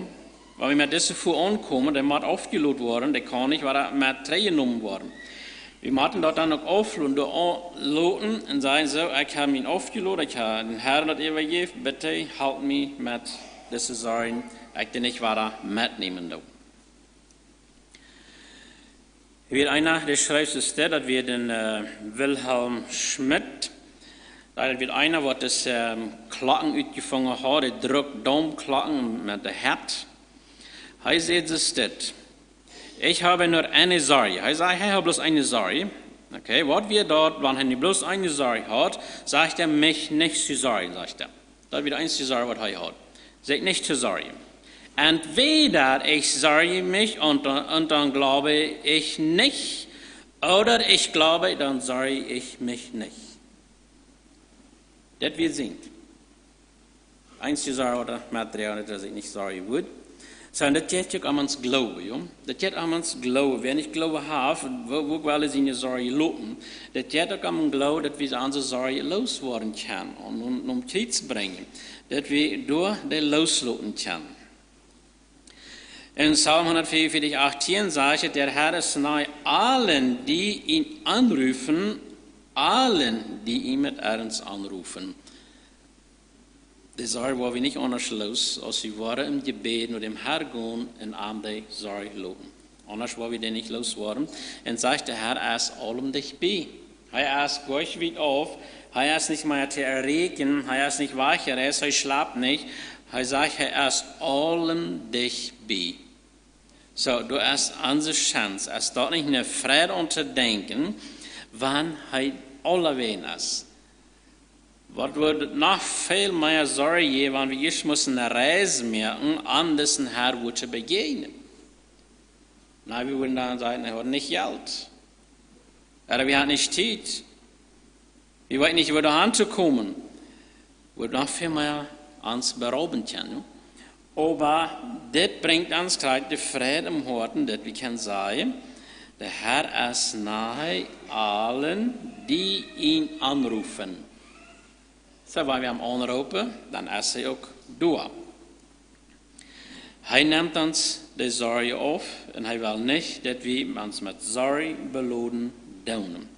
Weil wir mit diesem Fuhr ankommen, der muss aufgeladen worden, der kann nicht weiter mit reingenommen worden. Wir müssen dort dann noch aufladen und sagen so, ich habe ihn aufgeladen, ich habe den Herrn das übergeben, bitte halt mich mit diesen Sorgen, ich den nicht weiter mitnehmen darf. Wie einer, der schreibt es da, das wird den Wilhelm Schmidt, da wird einer, der das Klacken ausgefangen hat, der drückt Daumenklacken mit der Herz. Er sagt es das. Ich habe nur eine Sorge. Er sagt, ich habe bloß eine Sorge. Okay, was wir dort, wenn er bloß eine Sorge hat, sagt er, mich nicht zu sorgen, sagt er. Das ist die einzige Sorge, was er hat. Sagt nicht zu sorgen. Entweder ich sorge mich und dann glaube ich nicht, oder ich glaube, dann sorge ich mich nicht. Das wir sind. Einzige Sorge oder Material, dass ich nicht sorgen würde. Sondern das geht auch an uns Glauben. Ja? Das geht an uns Glauben. Wenn ich Glauben habe, wo wollen sie eine Sorge loten? Das geht auch an uns Glauben, dass wir unsere Sorge loswerden können und um Zeit zu bringen. Dass wir durch den losloten können. In Psalm 144, 18 sagt, der Herr ist nahe allen, die ihn anrufen, allen, die ihn mit Ernst anrufen. Die Sorge war wir nicht anders los, als wir waren im Gebet und im Herrn gehen und an die Sorge loben. Anders war wir den nicht losgeworden. Und sagt der Herr, er ist allem dich bei. Er ist gleich weit auf, er ist nicht mehr zu erregen, er ist nicht weicher, er schlaft nicht. Er sagt, er ist allem dich bei. So, du hast unsere Chance, es dort nicht eine Freude unterdenken, wann er alleweil ist. Was wird noch viel mehr Sorge geben, wenn wir jetzt müssen eine Reise machen, an diesen Herrn zu begegnen. Na, wir würden dann sagen, er hat nicht Geld. Oder wir haben nicht Zeit. Wir wollen nicht wieder anzukommen. Wird noch viel mehr uns berauben können. Aber das bringt uns gleich die Friede im Herzen, dass wir können sagen, der Herr ist nahe allen, die ihn anrufen. So, wenn wir am anrufen, dann ist er auch da. Er nimmt uns die Sorge auf und er will nicht, dass wir uns mit Sorge beladen tun.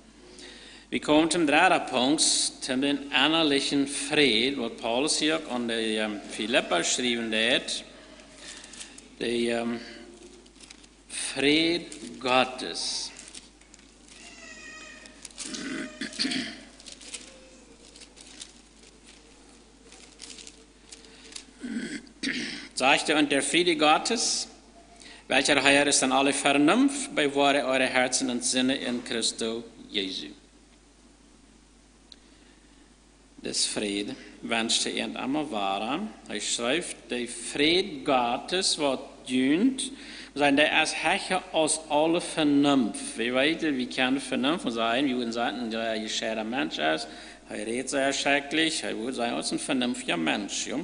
Wir kommen zum dritten Punkt, zum den innerlichen Frieden, was Paulus hier an die Philipper geschrieben hat. Der Friede Gottes. Sagte, und der Friede Gottes, welcher Herr ist an alle Vernunft, bewahre eure Herzen und Sinne in Christo Jesu. des Fried wünschte er einmal wahr. Er schreibt, der Fried Gottes, was dient, sein der ist höher als alle Vernunft. Wir weten, wie kann Vernunft sein? Wir würden sagen, der ein gescheiter Mensch ist, er redet sehr schrecklich, er würde sein als ein vernünftiger Mensch. Ja?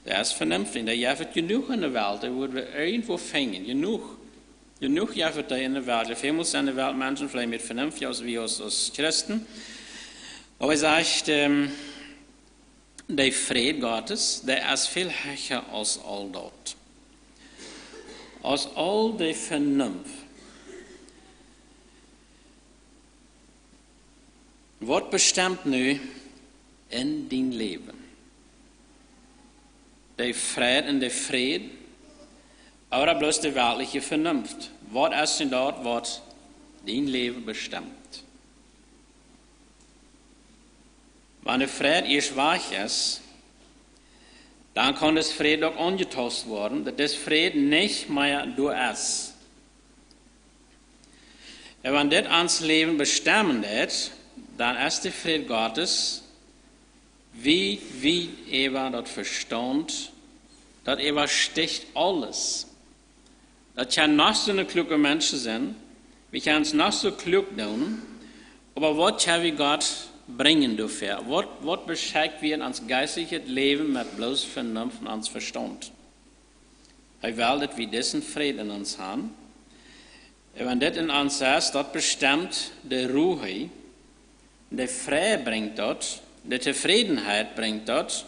Der ist vernünftig, der hat genug in der Welt, der würde irgendwo finden, genug. Genug hat er in der Welt. Viel muss in der Welt Menschen, vielleicht mit vernünftig als wir als Christen. Aber er sagt, der Fried Gottes, der ist viel höher als all dort. Als all die Vernunft. Was bestimmt nu in dein Leben? Der Fried und der Fried, oder bloß die weltliche Vernunft? Was ist denn dort, was dein Leben bestimmt? Wenn der Fried ihr schwach ist, dann kann das Fried auch angetauscht werden, dass das Fried nicht mehr du ist. Und wenn das ans Leben bestimmt ist, dann ist der Fried Gottes, wie Eva das verstand, dass Eva sticht alles. Das kann noch so eine kluge Menschen sein, wir können es noch so klug tun, aber was kann wir Gott bringen dafür? Was beschäftigt wir ans geistliche Leben mit bloß Vernunft und ans Verstand? Er will, dass wir diesen Frieden in uns haben. Und wenn das in uns ist, das bestimmt die Ruhe, die Freude bringt dort, die Zufriedenheit bringt dort,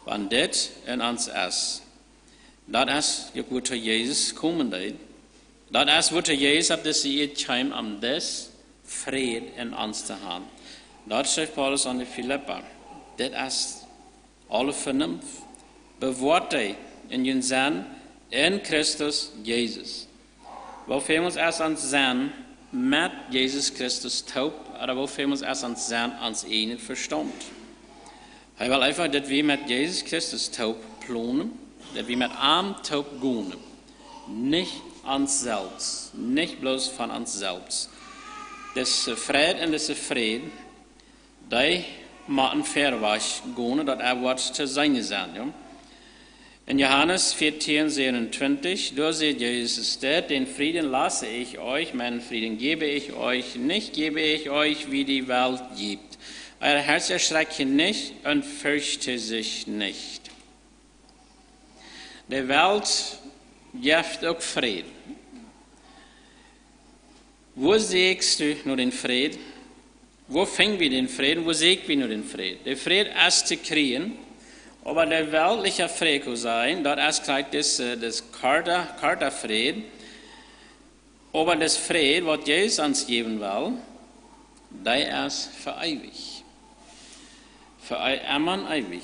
wenn das in uns ist. Das ist, wo Jesus kommen wird. Das ist, wo Jesus hat, dass sie kommt, um das Frieden in uns zu haben. Das schreibt Paulus an die Philipper. Das ist alle Vernunft. Beworte in den Sinn in Christus Jesus. Wo fehlen uns erst ans Sinn mit Jesus Christus taub, oder wo fehlen uns erst ans Sinn ans einen Verstand? Er will einfach, dass wir mit Jesus Christus taub planen, dass wir mit ihm taub gehen. Nicht ans selbst, nicht bloß von uns selbst. Das Fried und das Frieden, die machen verwasch gehen, dass wird zu sein sein. Ja? In Johannes 14,27, da seht Jesus, den Frieden lasse ich euch, meinen Frieden gebe ich euch, nicht gebe ich euch, wie die Welt gibt. Euer Herz erschrecke nicht und fürchte sich nicht. Die Welt gibt auch Frieden. Wo siehst du nur den Frieden? Wo finden wir den Frieden? Wo sehen wir nur den Frieden? Der Frieden ist zu kriegen, aber der weltliche Frieden sein, dort ist gleich das Karterfrieden, aber das Frieden, was Jesus uns geben will, der ist für ewig. Für immer und ewig.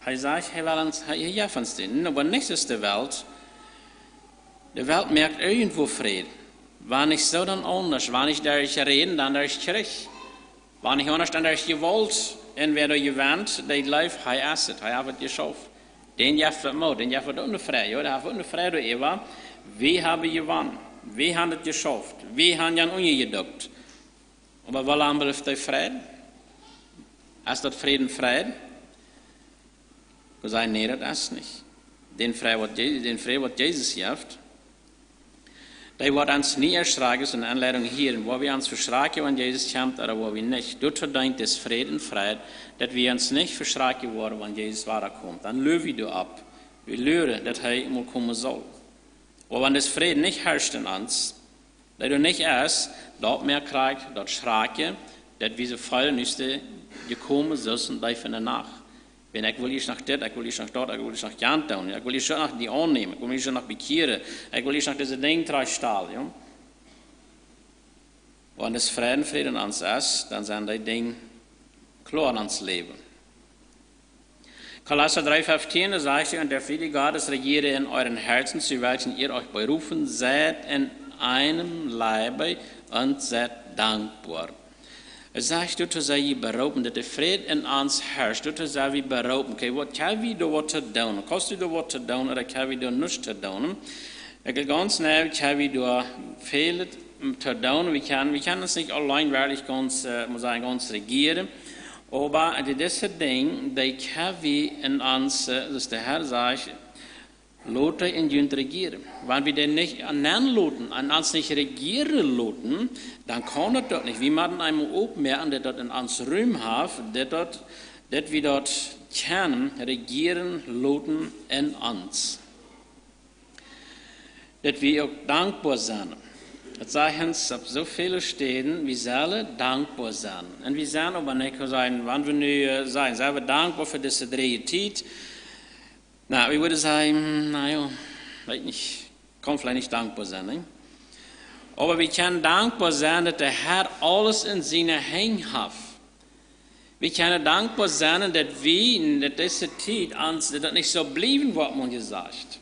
Er sagt, er will uns hier von stehen, aber nichts ist der Welt. Die Welt merkt irgendwo Frieden. Wenn ich so dann anders, wenn ich dadurch reden, dann dadurch krieg. Wenn ich anders, dann dadurch gewollt, und wer da gewöhnt, der läuft, er ist es, er hat es geschafft. Den jaft het mal, den jaft het ondervrij, hoor. Daar ondervrij door Eva. Wie haben gewonnen? Wie haben es geschafft? Wie haben Jan ungedockt? Aber wo anbetrifft der Frieden? Ist das Frieden Frieden? Wir sagen, nee, das ist nicht. Den Frieden, was Jesus gibt, der wird uns nie erschrecken, so eine Anleitung hier, wo wir uns verschrecken, wenn Jesus kommt, oder wo wir nicht. Dort verdient das Frieden, dass wir uns nicht verschrecken werden, wenn Jesus weiterkommt. Dann lösen wir ab. Wir lernen, dass er immer kommen soll. Aber wenn das Frieden nicht herrscht in uns, dass du nicht erst dort mehr kriegst, dort schrecken, dass wir so voll nicht gekommen sind, da von danach. Wenn ich will ich nach dort, ich will ich nach dort, ich will ich nach Jan tun, ich will ich schon nach die annehmen, ich will ich schon nach bekehren, ich will ich nach diese Ding stahlen. Ja? Wenn das Frieden ans ist, dann sind die Dinge klar ans Leben. Kolosser 3,15 sagt, und der Friede Gottes regiere in euren Herzen, zu welchen ihr euch berufen seid, in einem Leibe und seid dankbar. Es sagt, du sei je berauben, dass der Friede in uns herrscht, du sei wie berauben. Okay, was kann wir da was tun? Kannst du da was tun oder kann wir da nichts tun? Ich will ganz schnell, kann wir da viel tun. Wir können uns nicht allein wirklich ganz regieren. Aber diese Dinge, die können wir in uns, das der Herr sagt, Lotte in Jünd regieren. Wenn wir den nicht anloten, an uns nicht regieren loten, dann kann das dort nicht. Wir machen einmal aufmerken, dass dort in uns Ruhm hat, dass wir dort können regieren loten in uns. Dass wir auch dankbar sind. Das sagen uns auf so viele Stellen, wir sollen dankbar sein. Und wir sollen aber nicht sagen, wenn wir nu sein, sind wir dankbar für diese drei Zeit. Na, ich würde sagen, naja, weiß nicht, kann vielleicht nicht dankbar sein. Ne? Aber wir können dankbar sein, dass der Herr alles in seiner Hand hat. Wir können dankbar sein, dass wir in dieser Zeit uns, dass das nicht so bleiben, was man gesagt.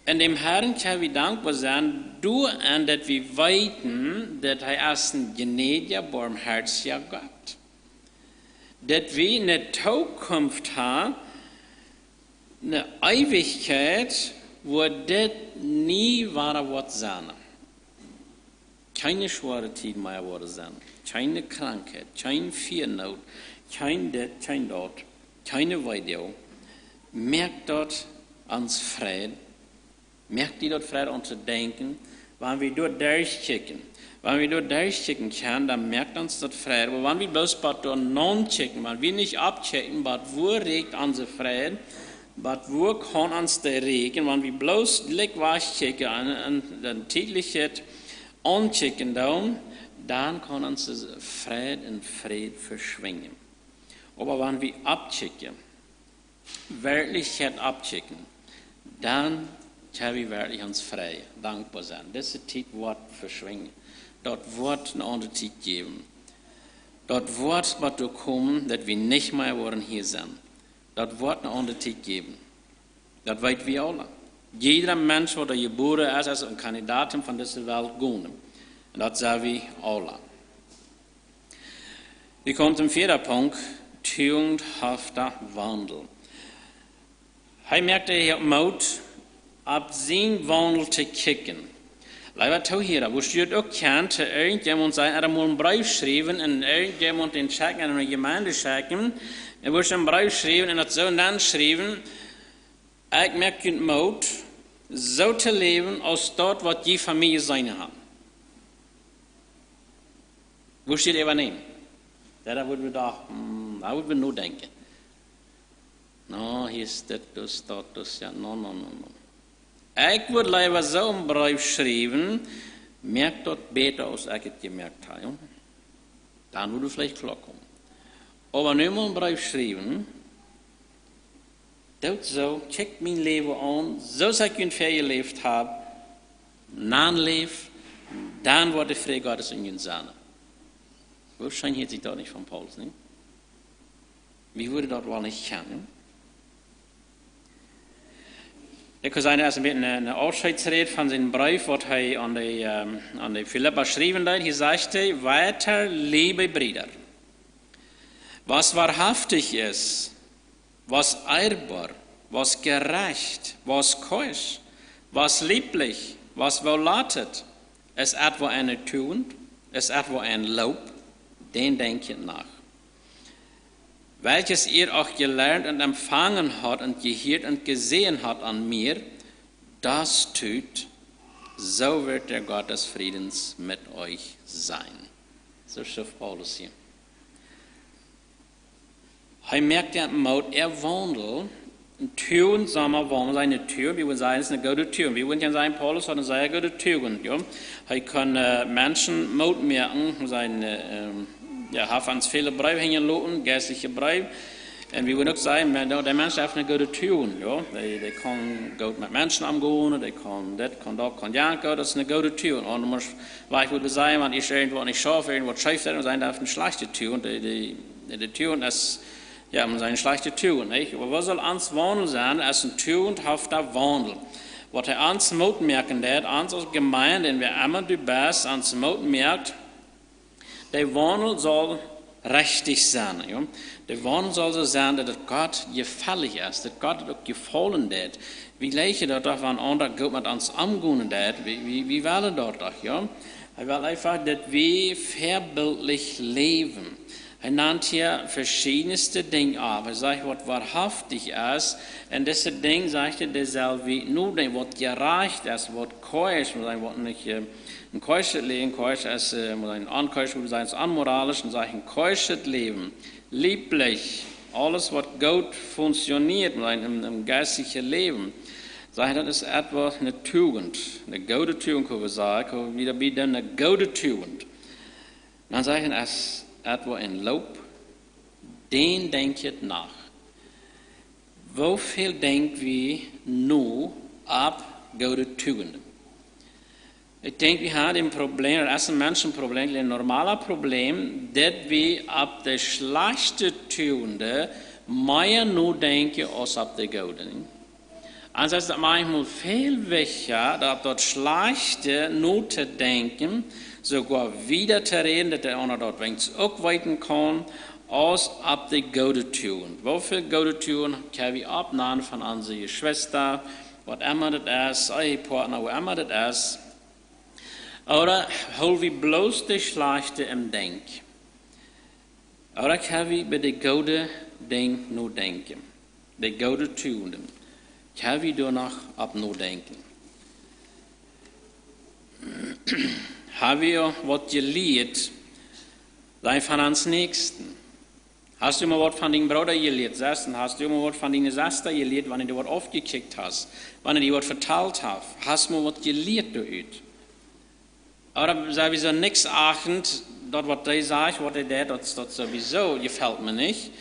In dem Herrn können wir dankbar sein, durch und dass wir weiten, dass er ist ein gnädiger, barmherziger Gott. Dass wir eine Zukunft haben, eine Ewigkeit, wo das nie wahr wird sein. Keine schwere Zeit mehr wird sein. Keine Krankheit, kein Viernot, kein das, kein dort, keine Weidung. Merkt dort ans Frieden. Merkt die dort Frieden an zu denken, wenn wir dort durchkicken. Wenn wir dort durchkicken können, dann merkt uns das Frieden. Aber wenn wir bloß dort non-kicken, wenn wir nicht abchecken, wo regt unser Frieden, wo kann uns der regen, wenn wir bloß wegkicken und dann täglich anchecken, dann kann uns das Frieden und Frieden verschwingen. Aber wenn wir abchecken, wirklich abchecken, dann können wir wirklich uns frei, dankbar sein. Diese Zeit wird verschwingen. Dort wird eine andere Zeit geben. Dort wird was kommen, dass wir nicht mehr wollen hier sein. Dort wird eine andere Zeit geben. Das weit wir alle. Jeder Mensch, der geboren ist, als ein Kandidat von dieser Welt gehen. Und das sagen wir alle. Wir kommen zum vierten Punkt, tugendhafter Wandel. Er merkte hier Mut, ab sein Wandel zu kicken. Leider tau hier, wo steht auch kennt, irgendjemand sein, er muss einen Brief schreiben, und irgendjemand den checken, in einer Gemeinde checken, er muss einen Brief schreiben, und das so dann schreiben, ich merke Mut, so zu leben, als dort, was die Familie sein haben. Wo steht er nehmen? Da würden wir doch, da würden wir nur denken. No, hier ist das, ja, no. Ich würde lieber so einen Brief schreiben, merkt dort besser, als ich es gemerkt habe. Dann würde es vielleicht klarkommen. Aber nicht mal einen Brief schreiben, dort so, check mein Leben an, so als ich ungefähr gelebt habe, dann dann wird der Friede Gottes in uns sein. Wahrscheinlich hält sich dort nicht von Paulus, nicht? Wie würde dort wohl nicht kennen? Ich kann sagen, er ist eine Abschiedsrede von seinem Brief, was er an die Philipper geschrieben hat. Er sagte, weiter, liebe Brüder, was wahrhaftig ist, was ehrbar, was gerecht, was keusch, was lieblich, was wohllatet, ist etwa eine Tugend, ist etwa ein Lob, den denkt nach. Welches ihr auch gelernt und empfangen habt und gehört und gesehen habt an mir, das tut, so wird der Gott des Friedens mit euch sein. So schreibt Paulus hier. Er merkt ja Mut, er wandelt, Türen, sagen wir, warum seine Tür, wie wir sagen, es ist eine gute Tür. Wir würden ja sagen, Paulus hat eine sehr gute Tür. Ja? Er kann Menschen Mut merken, hat uns viele Briefe hingelassen, geistliche Briefe. Und wir würden auch sagen, der Mensch hat eine gute Tür. Ja? Der kann gut mit Menschen umgehen, der kann das, kann janken, das ist eine gute Tür. Und ich würde sagen, wenn ich irgendwo nicht schaffe, irgendwo schafft, dann sein darf eine schlechte Tür. Und die Tür ist, ja, man sagt eine schlechte Tür. Nicht? Aber was soll uns Wandel sein, als ein tugendhafter Wandel? Was er uns Mut merken wird, uns als Gemeinde, wenn wir immer die Best uns Mut merkt, der Wandel soll richtig sein. Ja? Der Wandel soll so sein, dass Gott gefällig ist, dass Gott auch gefallen wird. Wie leiche das doch, wenn andere Gott mit uns umgehen wird, wie wollen dort doch, ja? Er will einfach, dass wir verbildlich leben. Er nennt hier verschiedenste Dinge ab. Er sagt, was wahrhaftig ist. Und diese Dinge, sagt er, das soll wie nur denken, was gereicht ist, was keusch, was nicht ein keusches Leben, keusch ist, ein ankeusch sein, anmoralisch, und sagt ein keusches Leben, lieblich, alles, was gut funktioniert im geistlichen Leben. Sagt er, das ist etwas, eine Tugend, eine gute Tugend, können wir sagen, können wir wieder bieten, eine gute Tugend. Dann sagen er, es etwa in Lob, den denkt nach. Wofür denken wir nur ab gute Tugenden? Ich denke, wir haben ein Problem, das ist ein Menschenproblem, ein normales Problem, dass wir ab der schlechten Tugenden mehr nur denken als ab der guten. Also ist es manchmal viel wichtiger, dass dort Schlechte nur zu denken, sogar wieder zu reden, dass der andere dort wenigstens auch weiten kann, als ab der gute Tugend. Wofür gute Tugend können wir abnehmen von unserer Schwester, was immer das ist, euer Partner, wo immer das ist. Oder holen wir bloß die Schlechte im Denk. Oder können wir bei den guten Dingen nur denken, die guten Tugenden. Können wir danach ab nur denken. Haben wir was gelehrt, sei von uns Nächsten. Hast du immer was von deinem Bruder gelehrt, hast du immer was von deiner Schwester gelehrt, wenn du was aufgekickt hast, wenn du dir was verteilt hast, hast du mal was gelehrt dort. Oder sei wir so nichts achtend, dort was der sagt, was der dort sowieso gefällt mir nicht.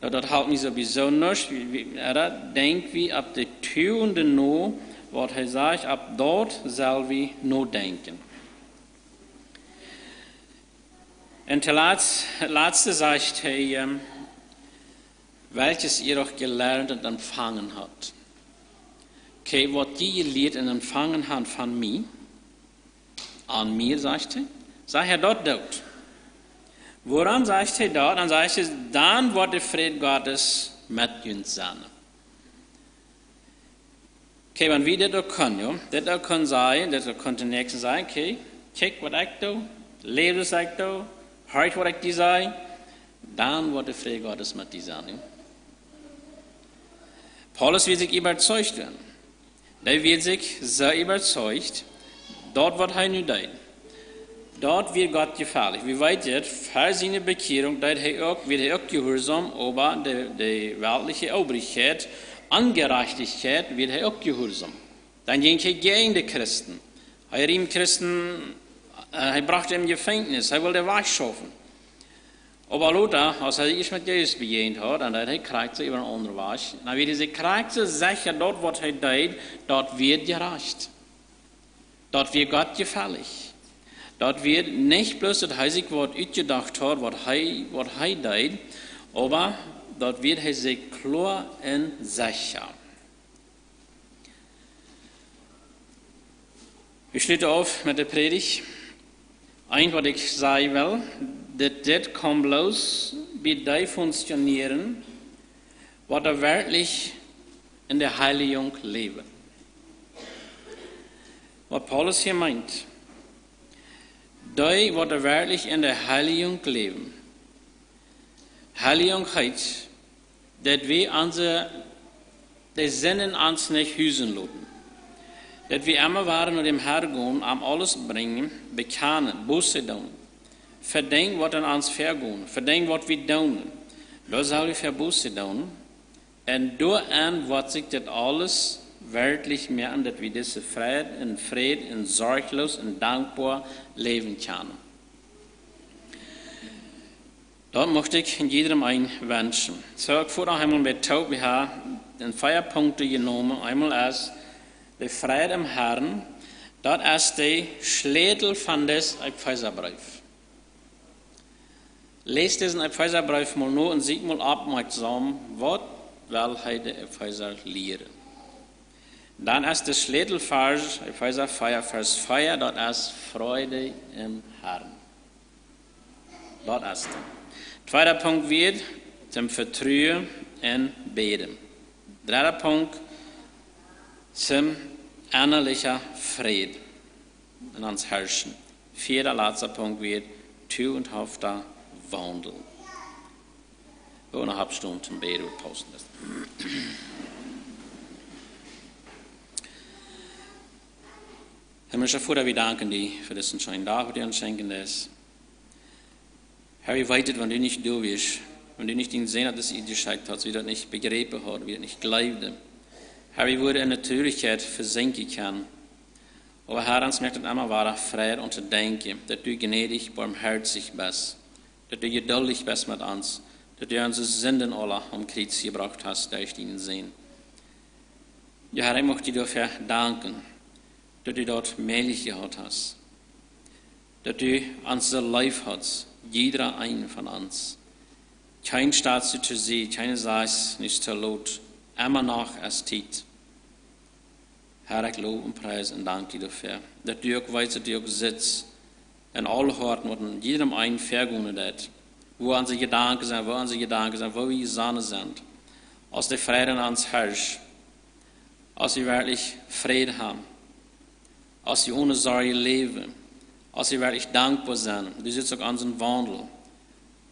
Dat houdt me sowieso nicht. Denken wir ab der Tugenden nur, was er sagt, ab dort soll wir nur denken. Und der letzte sagt er, welches ihr auch gelernt und empfangen habt. Okay, was ihr gelehrt und empfangen habt von mir, an mir, sagt er dort. Woran sagt er dort? Dann sagt er, dann wird der Friede Gottes mit uns sein. Okay, wenn wir das können, das kann sein, das könnte nächstes sein, okay, check, was ich tue, lebe, was ich tue, hört, was ich dir sage, dann wird der Friede Gottes mit dir sein. Paulus wird sich überzeugt werden. Der wird sich sehr überzeugt, dort wird er nicht deuten. Dort wird Gott gefährlich. Wie weit jetzt, für seine Bekehrung, wird er auch gehorsam, aber die weltliche Obrigkeit, Ungerechtigkeit, wird er auch gehorsam. Dann ging er gegen die Christen. Er brachte ihm Gefängnis, er wollte wegschaffen. Aber Luther, als er sich mit Jesus begegnet hat, dann hat er kriegt über einen anderen Weg. Dann wird er kriegt sicher, dort, was er tut, dort wird gerecht. Dort wird Gott gefährlich. Dort wird nicht bloß das heilige Wort ausgedacht hat, was er tut, aber dort wird er sich klar und sicher. Ich schließe auf mit der Predigt. Eins, was ich sagen will, das kann bloß bei dem funktionieren, was er wirklich in der Heiligung lebt. Was Paulus hier meint, die, was er wirklich in der Heiligung leben. Heiligung heißt, dass wir die Sinnen uns nicht hüsen lassen. Dass wir immer waren und dem Herrn gehen, am alles bringen, bekennen, Buße tun. Verdenken, was an uns vergehen, verdenken, was wir tun. Da soll wir für Buße tun. Und dann wird sich das alles wirklich merken, dass wir diese Frieden und sorglos und dankbar leben können. Dort möchte ich in jedem einen wünschen. So, ich vorher einmal mit Taub, wir haben den 4 Punkte genommen. Einmal als der Friede im Herrn, das ist der Schlüssel von des Epheserbrief. Lest diesen Epheserbrief mal nur und sieht mal aufmerksam, was will der Epheser lehren. Dann ist der Schlüsselvers, Epheser 4, Vers 4, dort ist Freude im Herrn. Dort ist er. Zweiter Punkt wird zum Vertrauen und Beten. Dritter Punkt zum innerlichen Frieden in uns herrschen. Vierter, letzter Punkt wird tugendhafter Wandel. wir eine halbe Stunde zum Beten und pausen lassen. Himmlischer Vater, wir danken dir für diesen schönen Tag, den du uns schenken lässt. Herr, wir weitet, wenn du nicht da bist, wenn du nicht den Sinn hast, dass ihr geschickt hast, wir das nicht begriffen haben, wir das nicht glaubten. Herr, wir würden in Natürlichkeit versenken können. Aber Herr, uns merkt es immer wieder Freude und zu denken, dass du gnädig, barmherzig bist, dass du geduldig bist mit uns, dass du unsere Sünden alle am Kreuz gebracht hast, durch deinen Sinn. Ja, Herr, ich möchte dir dafür danken, dass du dort möglich gehabt hast, dass du uns so lieb hast, jeder ein von uns. Kein Staat zu sehen, keine Sache nicht zu laut, immer noch als Zeit. Herr, ich lobe und preise und danke dir dafür, dass du auch weißt, dass du auch sitzt, in alle Horten, wo in jedem einen vergungen hat, wo unsere Gedanken sind, wo wir Sonne sind, aus der Freude an uns herrscht, als wir wirklich Frieden haben, als wir ohne Sorge leben, als wir wirklich dankbar sind. Du sitzt auch an unserem Wandel.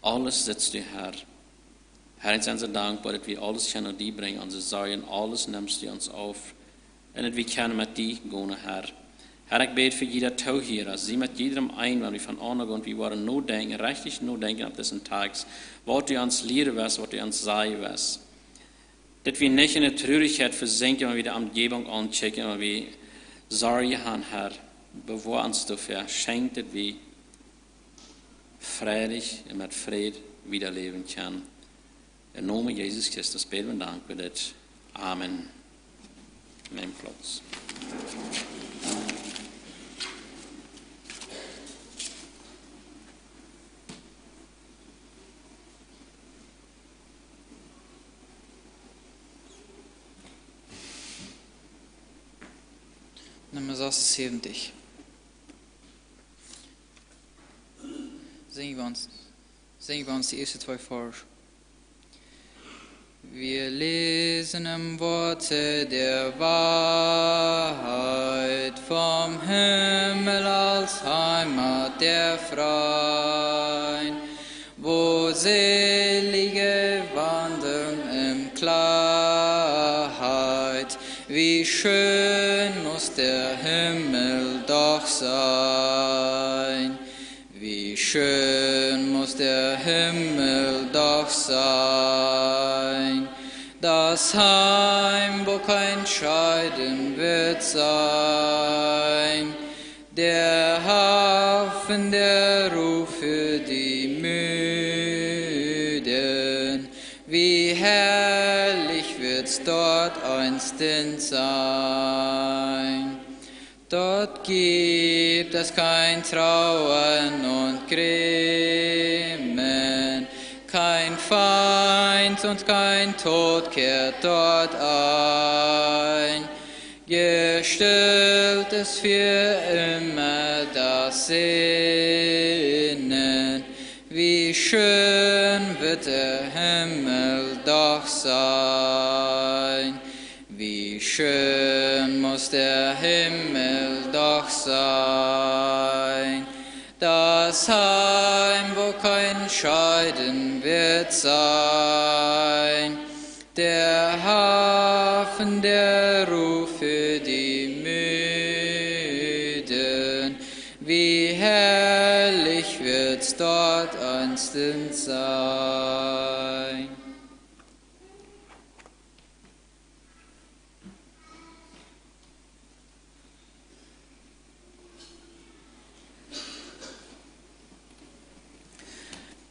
Alles sitzt du, Herr. Herr, ich bin so dankbar, dass wir alles können dir bringen, unsere Sorgen, alles nimmst du uns auf. Und dass wir können mit dir gehen, Herr. Herr, ich bete für jeder Tau hier, dass sie mit jedem ein, wenn wir von Anfang und wir wollen nur denken, richtig nur denken auf diesen Tags, was du uns lehren wirst, was du uns sagen wirst. Dass wir nicht in der Traurigkeit versinken, wenn wir die Umgebung anchecken, wenn wir Sorge haben, Herr. Bewahr uns dafür, schenkt, dass wir freudig und mit Frieden wieder leben können. Im Namen Jesus Christus beten wir Dank für das. Amen. Nehmen Platz. Nummer 76. Singen wir uns die ersten zwei vor. Wir lesen im Worte der Wahrheit vom Himmel als Heimat der Freien, wo selige wandeln in Klarheit. Wie schön muss der Himmel doch sein. Wie schön muss der Himmel doch sein. Das Heim, wo kein Scheiden wird sein. Der Hafen, der Ruf für die Müden. Wie herrlich wird's dort einstens sein. Dort gibt es kein Trauern und Grimmen, kein Feind und kein Tod kehrt dort ein. Gestillt ist für immer das Sinnen. Wie schön wird der Himmel doch sein. Wie schön muss der Himmel doch sein. Das Heim, wo kein Scheiden wird sein. Der Hafen, der Ruf für die Müden. Wie herrlich wird's dort einstens sein.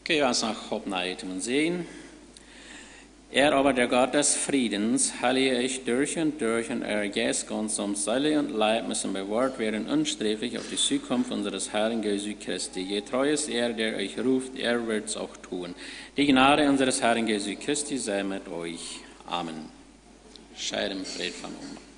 Okay, wir uns noch Hauptneitung und sehen. Er aber, der Gott des Friedens, heilige ich durch und er Geist ganz um Seele und Leib müssen bewahrt werden, unsträflich auf die Zukunft unseres Herrn Jesu Christi. Je treu ist er, der euch ruft, er wird's auch tun. Die Gnade unseres Herrn Jesu Christi sei mit euch. Amen. Scheidem Fried von Oma.